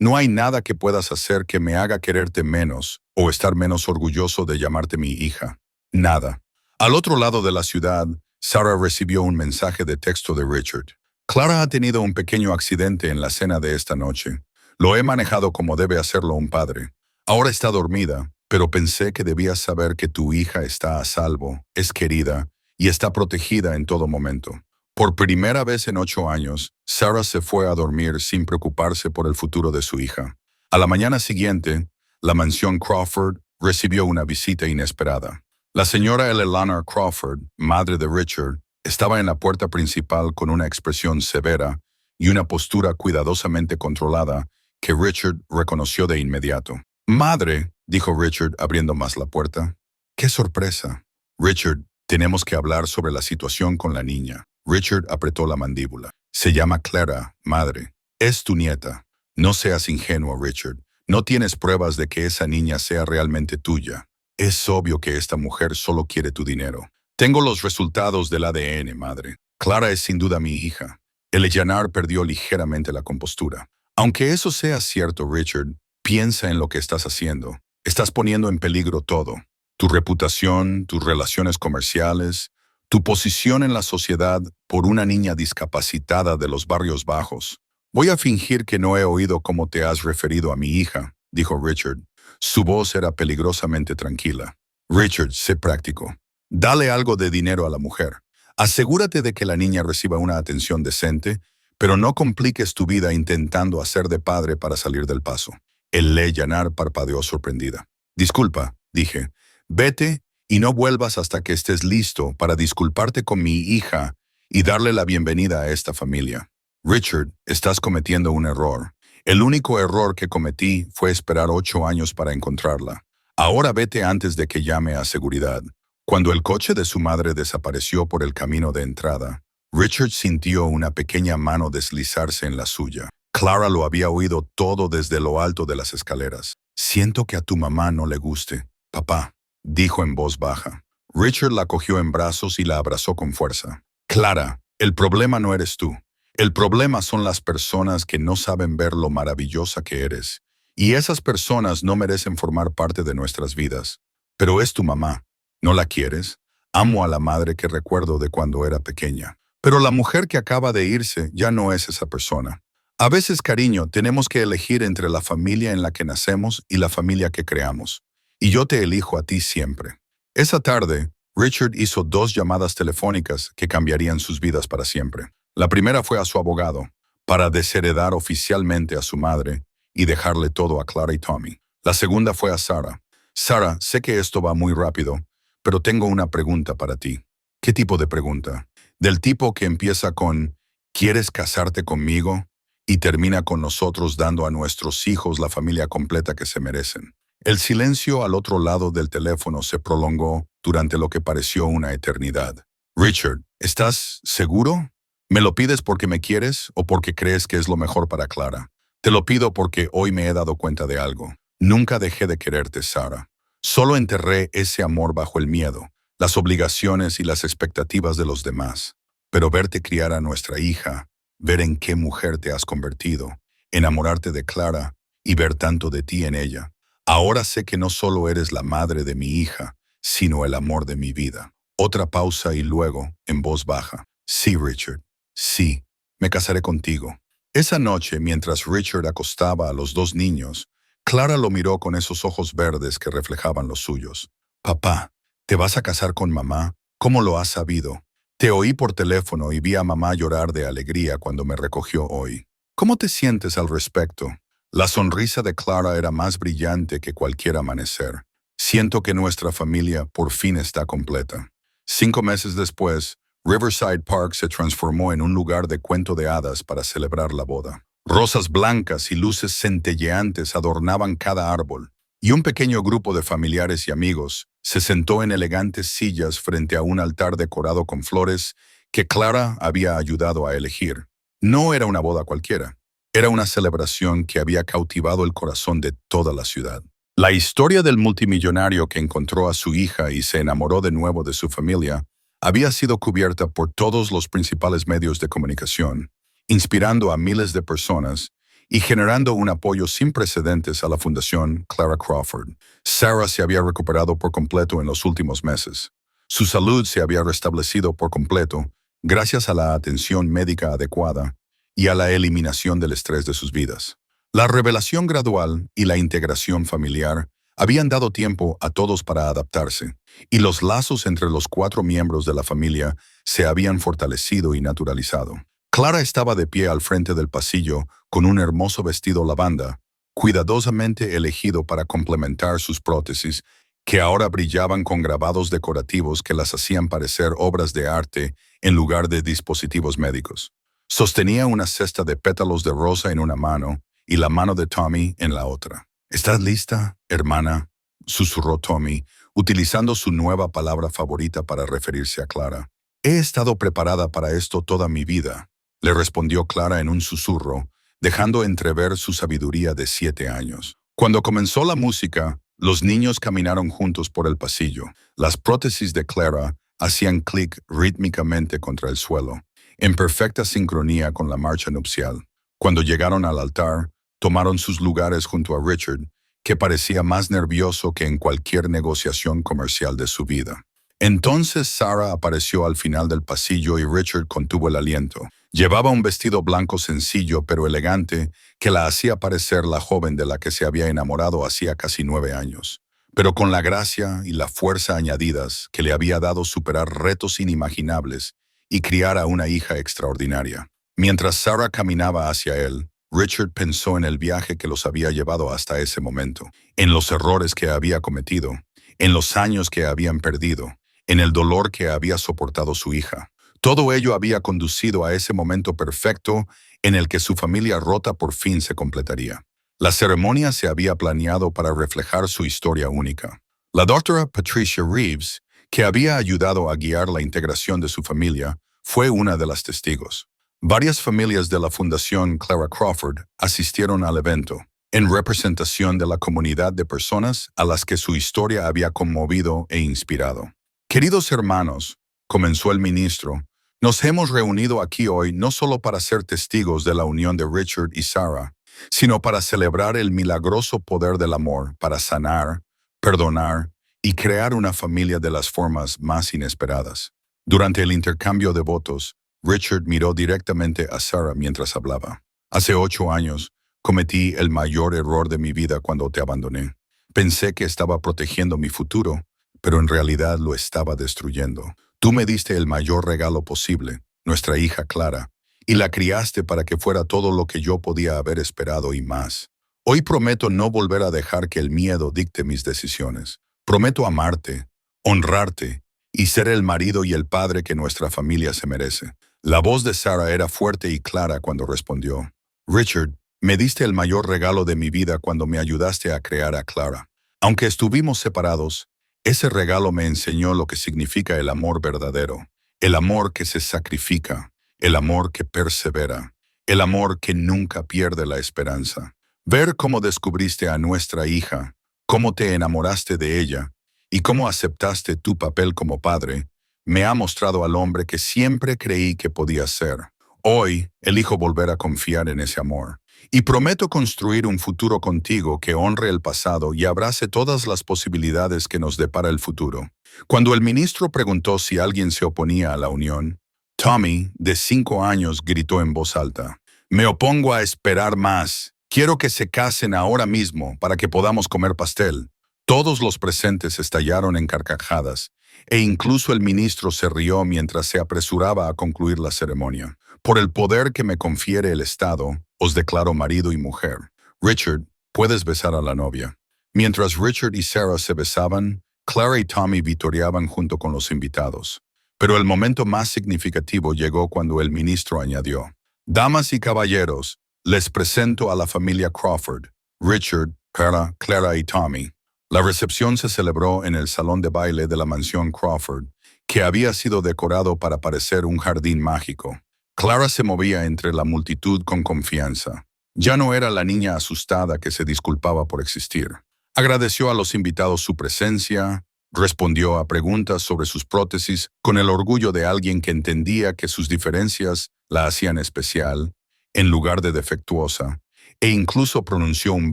A: «No hay nada que puedas hacer que me haga quererte menos o estar menos orgulloso de llamarte mi hija. Nada». Al otro lado de la ciudad, Sarah recibió un mensaje de texto de Richard. «Clara ha tenido un pequeño accidente en la cena de esta noche. Lo he manejado como debe hacerlo un padre. Ahora está dormida, pero pensé que debías saber que tu hija está a salvo, es querida y está protegida en todo momento». Por primera vez en 8 años, Sarah se fue a dormir sin preocuparse por el futuro de su hija. A la mañana siguiente, la mansión Crawford recibió una visita inesperada. La señora Eleanor Crawford, madre de Richard, estaba en la puerta principal con una expresión severa y una postura cuidadosamente controlada que Richard reconoció de inmediato. «Madre», dijo Richard abriendo más la puerta. «¡Qué sorpresa! Richard, tenemos que hablar sobre la situación con la niña». Richard apretó la mandíbula. «Se llama Clara, madre. Es tu nieta. No seas ingenuo, Richard. No tienes pruebas de que esa niña sea realmente tuya. Es obvio que esta mujer solo quiere tu dinero. Tengo los resultados del ADN, madre. Clara es sin duda mi hija». El Llanar perdió ligeramente la compostura. «Aunque eso sea cierto, Richard, piensa en lo que estás haciendo. Estás poniendo en peligro todo. Tu reputación, tus relaciones comerciales, tu posición en la sociedad por una niña discapacitada de los barrios bajos. Voy a fingir que no he oído cómo te has referido a mi hija», dijo Richard. Su voz era peligrosamente tranquila. «Richard, sé práctico. Dale algo de dinero a la mujer. Asegúrate de que la niña reciba una atención decente, pero no compliques tu vida intentando hacer de padre para salir del paso». El Llanar parpadeó sorprendida. «Disculpa», dije. «Vete y no vuelvas hasta que estés listo para disculparte con mi hija y darle la bienvenida a esta familia». «Richard, estás cometiendo un error. El único error que cometí fue esperar 8 años para encontrarla. Ahora vete antes de que llame a seguridad». Cuando el coche de su madre desapareció por el camino de entrada, Richard sintió una pequeña mano deslizarse en la suya. Clara lo había oído todo desde lo alto de las escaleras. «Siento que a tu mamá no le guste, papá», dijo en voz baja. Richard la cogió en brazos y la abrazó con fuerza. «Clara, el problema no eres tú. El problema son las personas que no saben ver lo maravillosa que eres. Y esas personas no merecen formar parte de nuestras vidas. Pero es tu mamá. ¿No la quieres? Amo a la madre que recuerdo de cuando era pequeña. Pero la mujer que acaba de irse ya no es esa persona. A veces, cariño, tenemos que elegir entre la familia en la que nacemos y la familia que creamos. Y yo te elijo a ti siempre». Esa tarde, Richard hizo 2 llamadas telefónicas que cambiarían sus vidas para siempre. La primera fue a su abogado, para desheredar oficialmente a su madre y dejarle todo a Clara y Tommy. La segunda fue a Sarah. «Sarah, sé que esto va muy rápido, pero tengo una pregunta para ti». «¿Qué tipo de pregunta?» «Del tipo que empieza con ¿quieres casarte conmigo?» y termina con nosotros dando a nuestros hijos la familia completa que se merecen». El silencio al otro lado del teléfono se prolongó durante lo que pareció una eternidad. «Richard, ¿estás seguro? ¿Me lo pides porque me quieres o porque crees que es lo mejor para Clara?» «Te lo pido porque hoy me he dado cuenta de algo. Nunca dejé de quererte, Sarah. Solo enterré ese amor bajo el miedo, las obligaciones y las expectativas de los demás. Pero verte criar a nuestra hija, ver en qué mujer te has convertido, enamorarte de Clara y ver tanto de ti en ella. Ahora sé que no solo eres la madre de mi hija, sino el amor de mi vida». Otra pausa y luego, en voz baja: «Sí, Richard. Sí, me casaré contigo». Esa noche, mientras Richard acostaba a los 2 niños, Clara lo miró con esos ojos verdes que reflejaban los suyos. «Papá, ¿te vas a casar con mamá? ¿Cómo lo has sabido? Te oí por teléfono y vi a mamá llorar de alegría cuando me recogió hoy. ¿Cómo te sientes al respecto?» La sonrisa de Clara era más brillante que cualquier amanecer. «Siento que nuestra familia por fin está completa». 5 meses después, Riverside Park se transformó en un lugar de cuento de hadas para celebrar la boda. Rosas blancas y luces centelleantes adornaban cada árbol, y un pequeño grupo de familiares y amigos se sentó en elegantes sillas frente a un altar decorado con flores que Clara había ayudado a elegir. No era una boda cualquiera, era una celebración que había cautivado el corazón de toda la ciudad. La historia del multimillonario que encontró a su hija y se enamoró de nuevo de su familia había sido cubierta por todos los principales medios de comunicación, inspirando a miles de personas y generando un apoyo sin precedentes a la Fundación Clara Crawford. Sarah se había recuperado por completo en los últimos meses. Su salud se había restablecido por completo gracias a la atención médica adecuada y a la eliminación del estrés de sus vidas. La revelación gradual y la integración familiar habían dado tiempo a todos para adaptarse, y los lazos entre los 4 miembros de la familia se habían fortalecido y naturalizado. Clara estaba de pie al frente del pasillo con un hermoso vestido lavanda, cuidadosamente elegido para complementar sus prótesis, que ahora brillaban con grabados decorativos que las hacían parecer obras de arte en lugar de dispositivos médicos. Sostenía una cesta de pétalos de rosa en una mano y la mano de Tommy en la otra. ¿Estás lista, hermana?, susurró Tommy, utilizando su nueva palabra favorita para referirse a Clara. He estado preparada para esto toda mi vida, le respondió Clara en un susurro, dejando entrever su sabiduría de 7 años. Cuando comenzó la música, los niños caminaron juntos por el pasillo. Las prótesis de Clara hacían clic rítmicamente contra el suelo, en perfecta sincronía con la marcha nupcial. Cuando llegaron al altar, tomaron sus lugares junto a Richard, que parecía más nervioso que en cualquier negociación comercial de su vida. Entonces Sarah apareció al final del pasillo y Richard contuvo el aliento. Llevaba un vestido blanco sencillo pero elegante que la hacía parecer la joven de la que se había enamorado hacía casi 9 años, pero con la gracia y la fuerza añadidas que le había dado superar retos inimaginables y criar a una hija extraordinaria. Mientras Sarah caminaba hacia él, Richard pensó en el viaje que los había llevado hasta ese momento, en los errores que había cometido, en los años que habían perdido, en el dolor que había soportado su hija. Todo ello había conducido a ese momento perfecto en el que su familia rota por fin se completaría. La ceremonia se había planeado para reflejar su historia única. La doctora Patricia Reeves, que había ayudado a guiar la integración de su familia, fue una de las testigos. Varias familias de la Fundación Clara Crawford asistieron al evento, en representación de la comunidad de personas a las que su historia había conmovido e inspirado. Queridos hermanos, comenzó el ministro, nos hemos reunido aquí hoy no solo para ser testigos de la unión de Richard y Sarah, sino para celebrar el milagroso poder del amor para sanar, perdonar y crear una familia de las formas más inesperadas. Durante el intercambio de votos, Richard miró directamente a Sarah mientras hablaba. Hace 8 años, cometí el mayor error de mi vida cuando te abandoné. Pensé que estaba protegiendo mi futuro, pero en realidad lo estaba destruyendo. Tú me diste el mayor regalo posible, nuestra hija Clara, y la criaste para que fuera todo lo que yo podía haber esperado y más. Hoy prometo no volver a dejar que el miedo dicte mis decisiones. Prometo amarte, honrarte y ser el marido y el padre que nuestra familia se merece. La voz de Sarah era fuerte y clara cuando respondió. Richard, me diste el mayor regalo de mi vida cuando me ayudaste a crear a Clara. Aunque estuvimos separados, ese regalo me enseñó lo que significa el amor verdadero, el amor que se sacrifica, el amor que persevera, el amor que nunca pierde la esperanza. Ver cómo descubriste a nuestra hija, cómo te enamoraste de ella y cómo aceptaste tu papel como padre, me ha mostrado al hombre que siempre creí que podía ser. Hoy elijo volver a confiar en ese amor. Y prometo construir un futuro contigo que honre el pasado y abrace todas las posibilidades que nos depara el futuro. Cuando el ministro preguntó si alguien se oponía a la unión, Tommy, de 5 años, gritó en voz alta. Me opongo a esperar más. Quiero que se casen ahora mismo para que podamos comer pastel. Todos los presentes estallaron en carcajadas, e incluso el ministro se rió mientras se apresuraba a concluir la ceremonia. Por el poder que me confiere el Estado, os declaro marido y mujer. Richard, puedes besar a la novia. Mientras Richard y Sarah se besaban, Clara y Tommy vitoreaban junto con los invitados. Pero el momento más significativo llegó cuando el ministro añadió. Damas y caballeros, Les presento a la familia Crawford, Richard, Clara y Tommy. La recepción se celebró en el salón de baile de la mansión Crawford, que había sido decorado para parecer un jardín mágico. Clara se movía entre la multitud con confianza. Ya no era la niña asustada que se disculpaba por existir. Agradeció a los invitados su presencia, respondió a preguntas sobre sus prótesis con el orgullo de alguien que entendía que sus diferencias la hacían especial, en lugar de defectuosa, e incluso pronunció un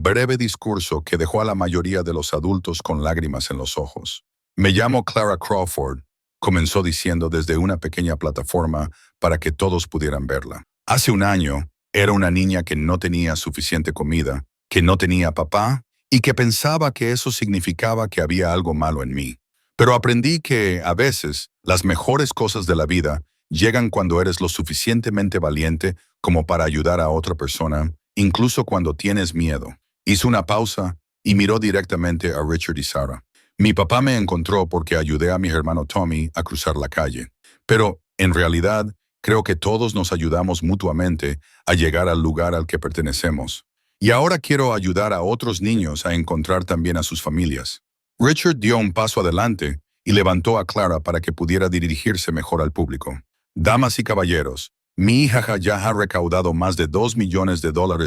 A: breve discurso que dejó a la mayoría de los adultos con lágrimas en los ojos. Me llamo Clara Crawford, comenzó diciendo desde una pequeña plataforma para que todos pudieran verla. Hace un año, era una niña que no tenía suficiente comida, que no tenía papá y que pensaba que eso significaba que había algo malo en mí. Pero aprendí que, a veces, las mejores cosas de la vida llegan cuando eres lo suficientemente valiente como para ayudar a otra persona, incluso cuando tienes miedo. Hizo una pausa y miró directamente a Richard y Sarah. Mi papá me encontró porque ayudé a mi hermano Tommy a cruzar la calle. Pero, en realidad, creo que todos nos ayudamos mutuamente a llegar al lugar al que pertenecemos. Y ahora quiero ayudar a otros niños a encontrar también a sus familias. Richard dio un paso adelante y levantó a Clara para que pudiera dirigirse mejor al público. Damas y caballeros, mi hija ya ha recaudado más de $2 millones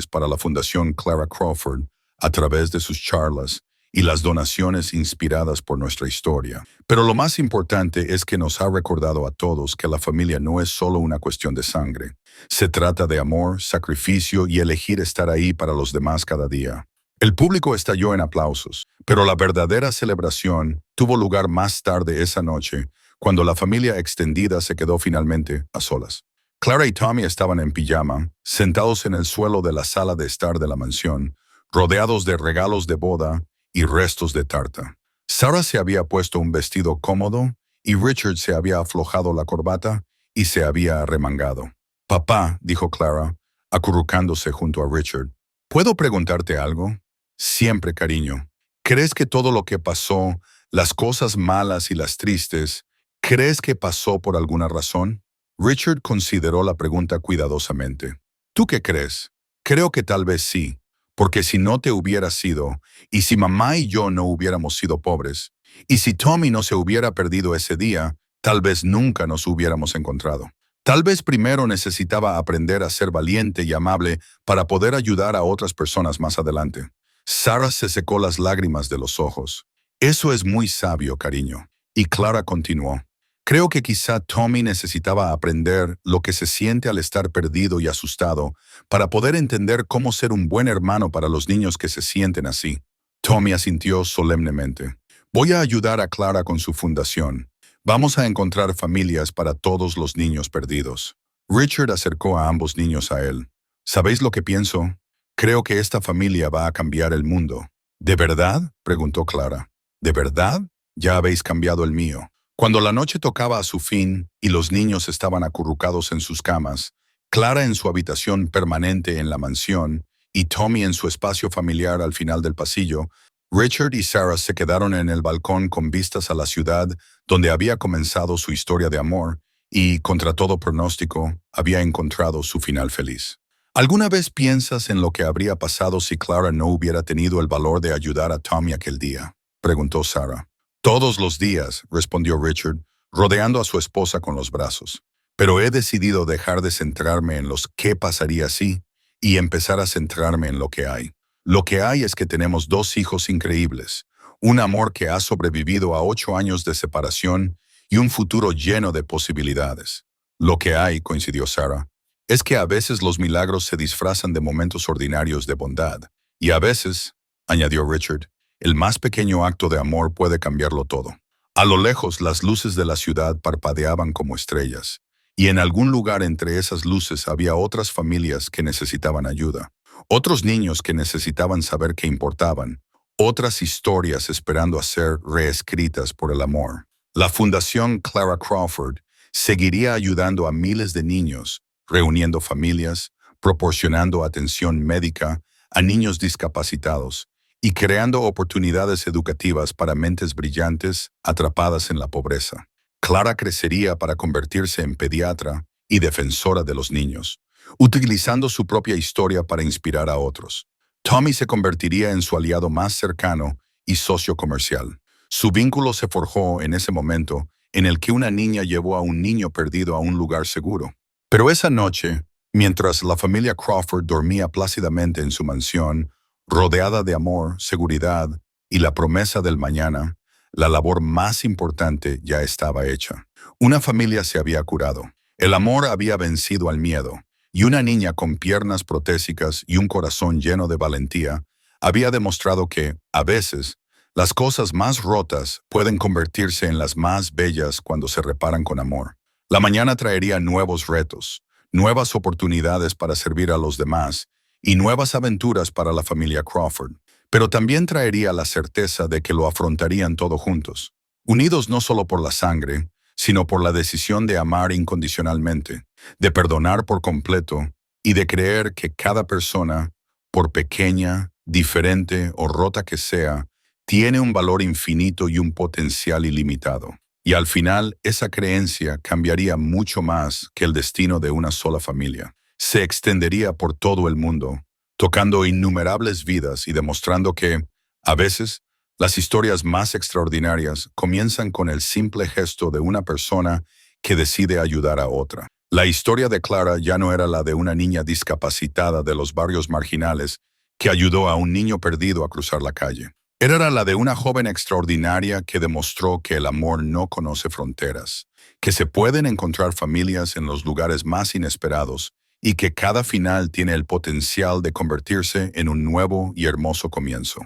A: para la Fundación Clara Crawford a través de sus charlas y las donaciones inspiradas por nuestra historia. Pero lo más importante es que nos ha recordado a todos que la familia no es solo una cuestión de sangre. Se trata de amor, sacrificio y elegir estar ahí para los demás cada día. El público estalló en aplausos, pero la verdadera celebración tuvo lugar más tarde esa noche, cuando la familia extendida se quedó finalmente a solas. Clara y Tommy estaban en pijama, sentados en el suelo de la sala de estar de la mansión, rodeados de regalos de boda y restos de tarta. Sarah se había puesto un vestido cómodo y Richard se había aflojado la corbata y se había arremangado. «Papá», dijo Clara, acurrucándose junto a Richard, «¿puedo preguntarte algo?» «Siempre, cariño. ¿Crees que todo lo que pasó, las cosas malas y las tristes, crees que pasó por alguna razón?» Richard consideró la pregunta cuidadosamente. «¿Tú qué crees?» «Creo que tal vez sí. Porque si no te hubiera sido, y si mamá y yo no hubiéramos sido pobres, y si Tommy no se hubiera perdido ese día, tal vez nunca nos hubiéramos encontrado. Tal vez primero necesitaba aprender a ser valiente y amable para poder ayudar a otras personas más adelante». Sarah se secó las lágrimas de los ojos. «Eso es muy sabio, cariño». Y Clara continuó. «Creo que quizá Tommy necesitaba aprender lo que se siente al estar perdido y asustado para poder entender cómo ser un buen hermano para los niños que se sienten así». Tommy asintió solemnemente. «Voy a ayudar a Clara con su fundación. Vamos a encontrar familias para todos los niños perdidos». Richard acercó a ambos niños a él. «¿Sabéis lo que pienso? Creo que esta familia va a cambiar el mundo». «¿De verdad?», preguntó Clara. «¿De verdad? Ya habéis cambiado el mío». Cuando la noche tocaba a su fin y los niños estaban acurrucados en sus camas, Clara en su habitación permanente en la mansión y Tommy en su espacio familiar al final del pasillo, Richard y Sarah se quedaron en el balcón con vistas a la ciudad donde había comenzado su historia de amor y, contra todo pronóstico, había encontrado su final feliz. ¿Alguna vez piensas en lo que habría pasado si Clara no hubiera tenido el valor de ayudar a Tommy aquel día?, preguntó Sarah. «Todos los días», respondió Richard, rodeando a su esposa con los brazos. «Pero he decidido dejar de centrarme en los qué pasaría si y empezar a centrarme en lo que hay. Lo que hay es que tenemos 2 hijos increíbles, un amor que ha sobrevivido a 8 años de separación y un futuro lleno de posibilidades. Lo que hay», coincidió Sarah, «es que a veces los milagros se disfrazan de momentos ordinarios de bondad. Y a veces», añadió Richard, «el más pequeño acto de amor puede cambiarlo todo». A lo lejos, las luces de la ciudad parpadeaban como estrellas, y en algún lugar entre esas luces había otras familias que necesitaban ayuda, otros niños que necesitaban saber que importaban, otras historias esperando a ser reescritas por el amor. La Fundación Clara Crawford seguiría ayudando a miles de niños, reuniendo familias, proporcionando atención médica a niños discapacitados, y creando oportunidades educativas para mentes brillantes atrapadas en la pobreza. Clara crecería para convertirse en pediatra y defensora de los niños, utilizando su propia historia para inspirar a otros. Tommy se convertiría en su aliado más cercano y socio comercial. Su vínculo se forjó en ese momento en el que una niña llevó a un niño perdido a un lugar seguro. Pero esa noche, mientras la familia Crawford dormía plácidamente en su mansión, rodeada de amor, seguridad y la promesa del mañana, la labor más importante ya estaba hecha. Una familia se había curado. El amor había vencido al miedo, y una niña con piernas protésicas y un corazón lleno de valentía había demostrado que, a veces, las cosas más rotas pueden convertirse en las más bellas cuando se reparan con amor. La mañana traería nuevos retos, nuevas oportunidades para servir a los demás y nuevas aventuras para la familia Crawford. Pero también traería la certeza de que lo afrontarían todos juntos, unidos no solo por la sangre, sino por la decisión de amar incondicionalmente, de perdonar por completo y de creer que cada persona, por pequeña, diferente o rota que sea, tiene un valor infinito y un potencial ilimitado. Y al final, esa creencia cambiaría mucho más que el destino de una sola familia. Se extendería por todo el mundo, tocando innumerables vidas y demostrando que, a veces, las historias más extraordinarias comienzan con el simple gesto de una persona que decide ayudar a otra. La historia de Clara ya no era la de una niña discapacitada de los barrios marginales que ayudó a un niño perdido a cruzar la calle. Era la de una joven extraordinaria que demostró que el amor no conoce fronteras, que se pueden encontrar familias en los lugares más inesperados y que cada final tiene el potencial de convertirse en un nuevo y hermoso comienzo.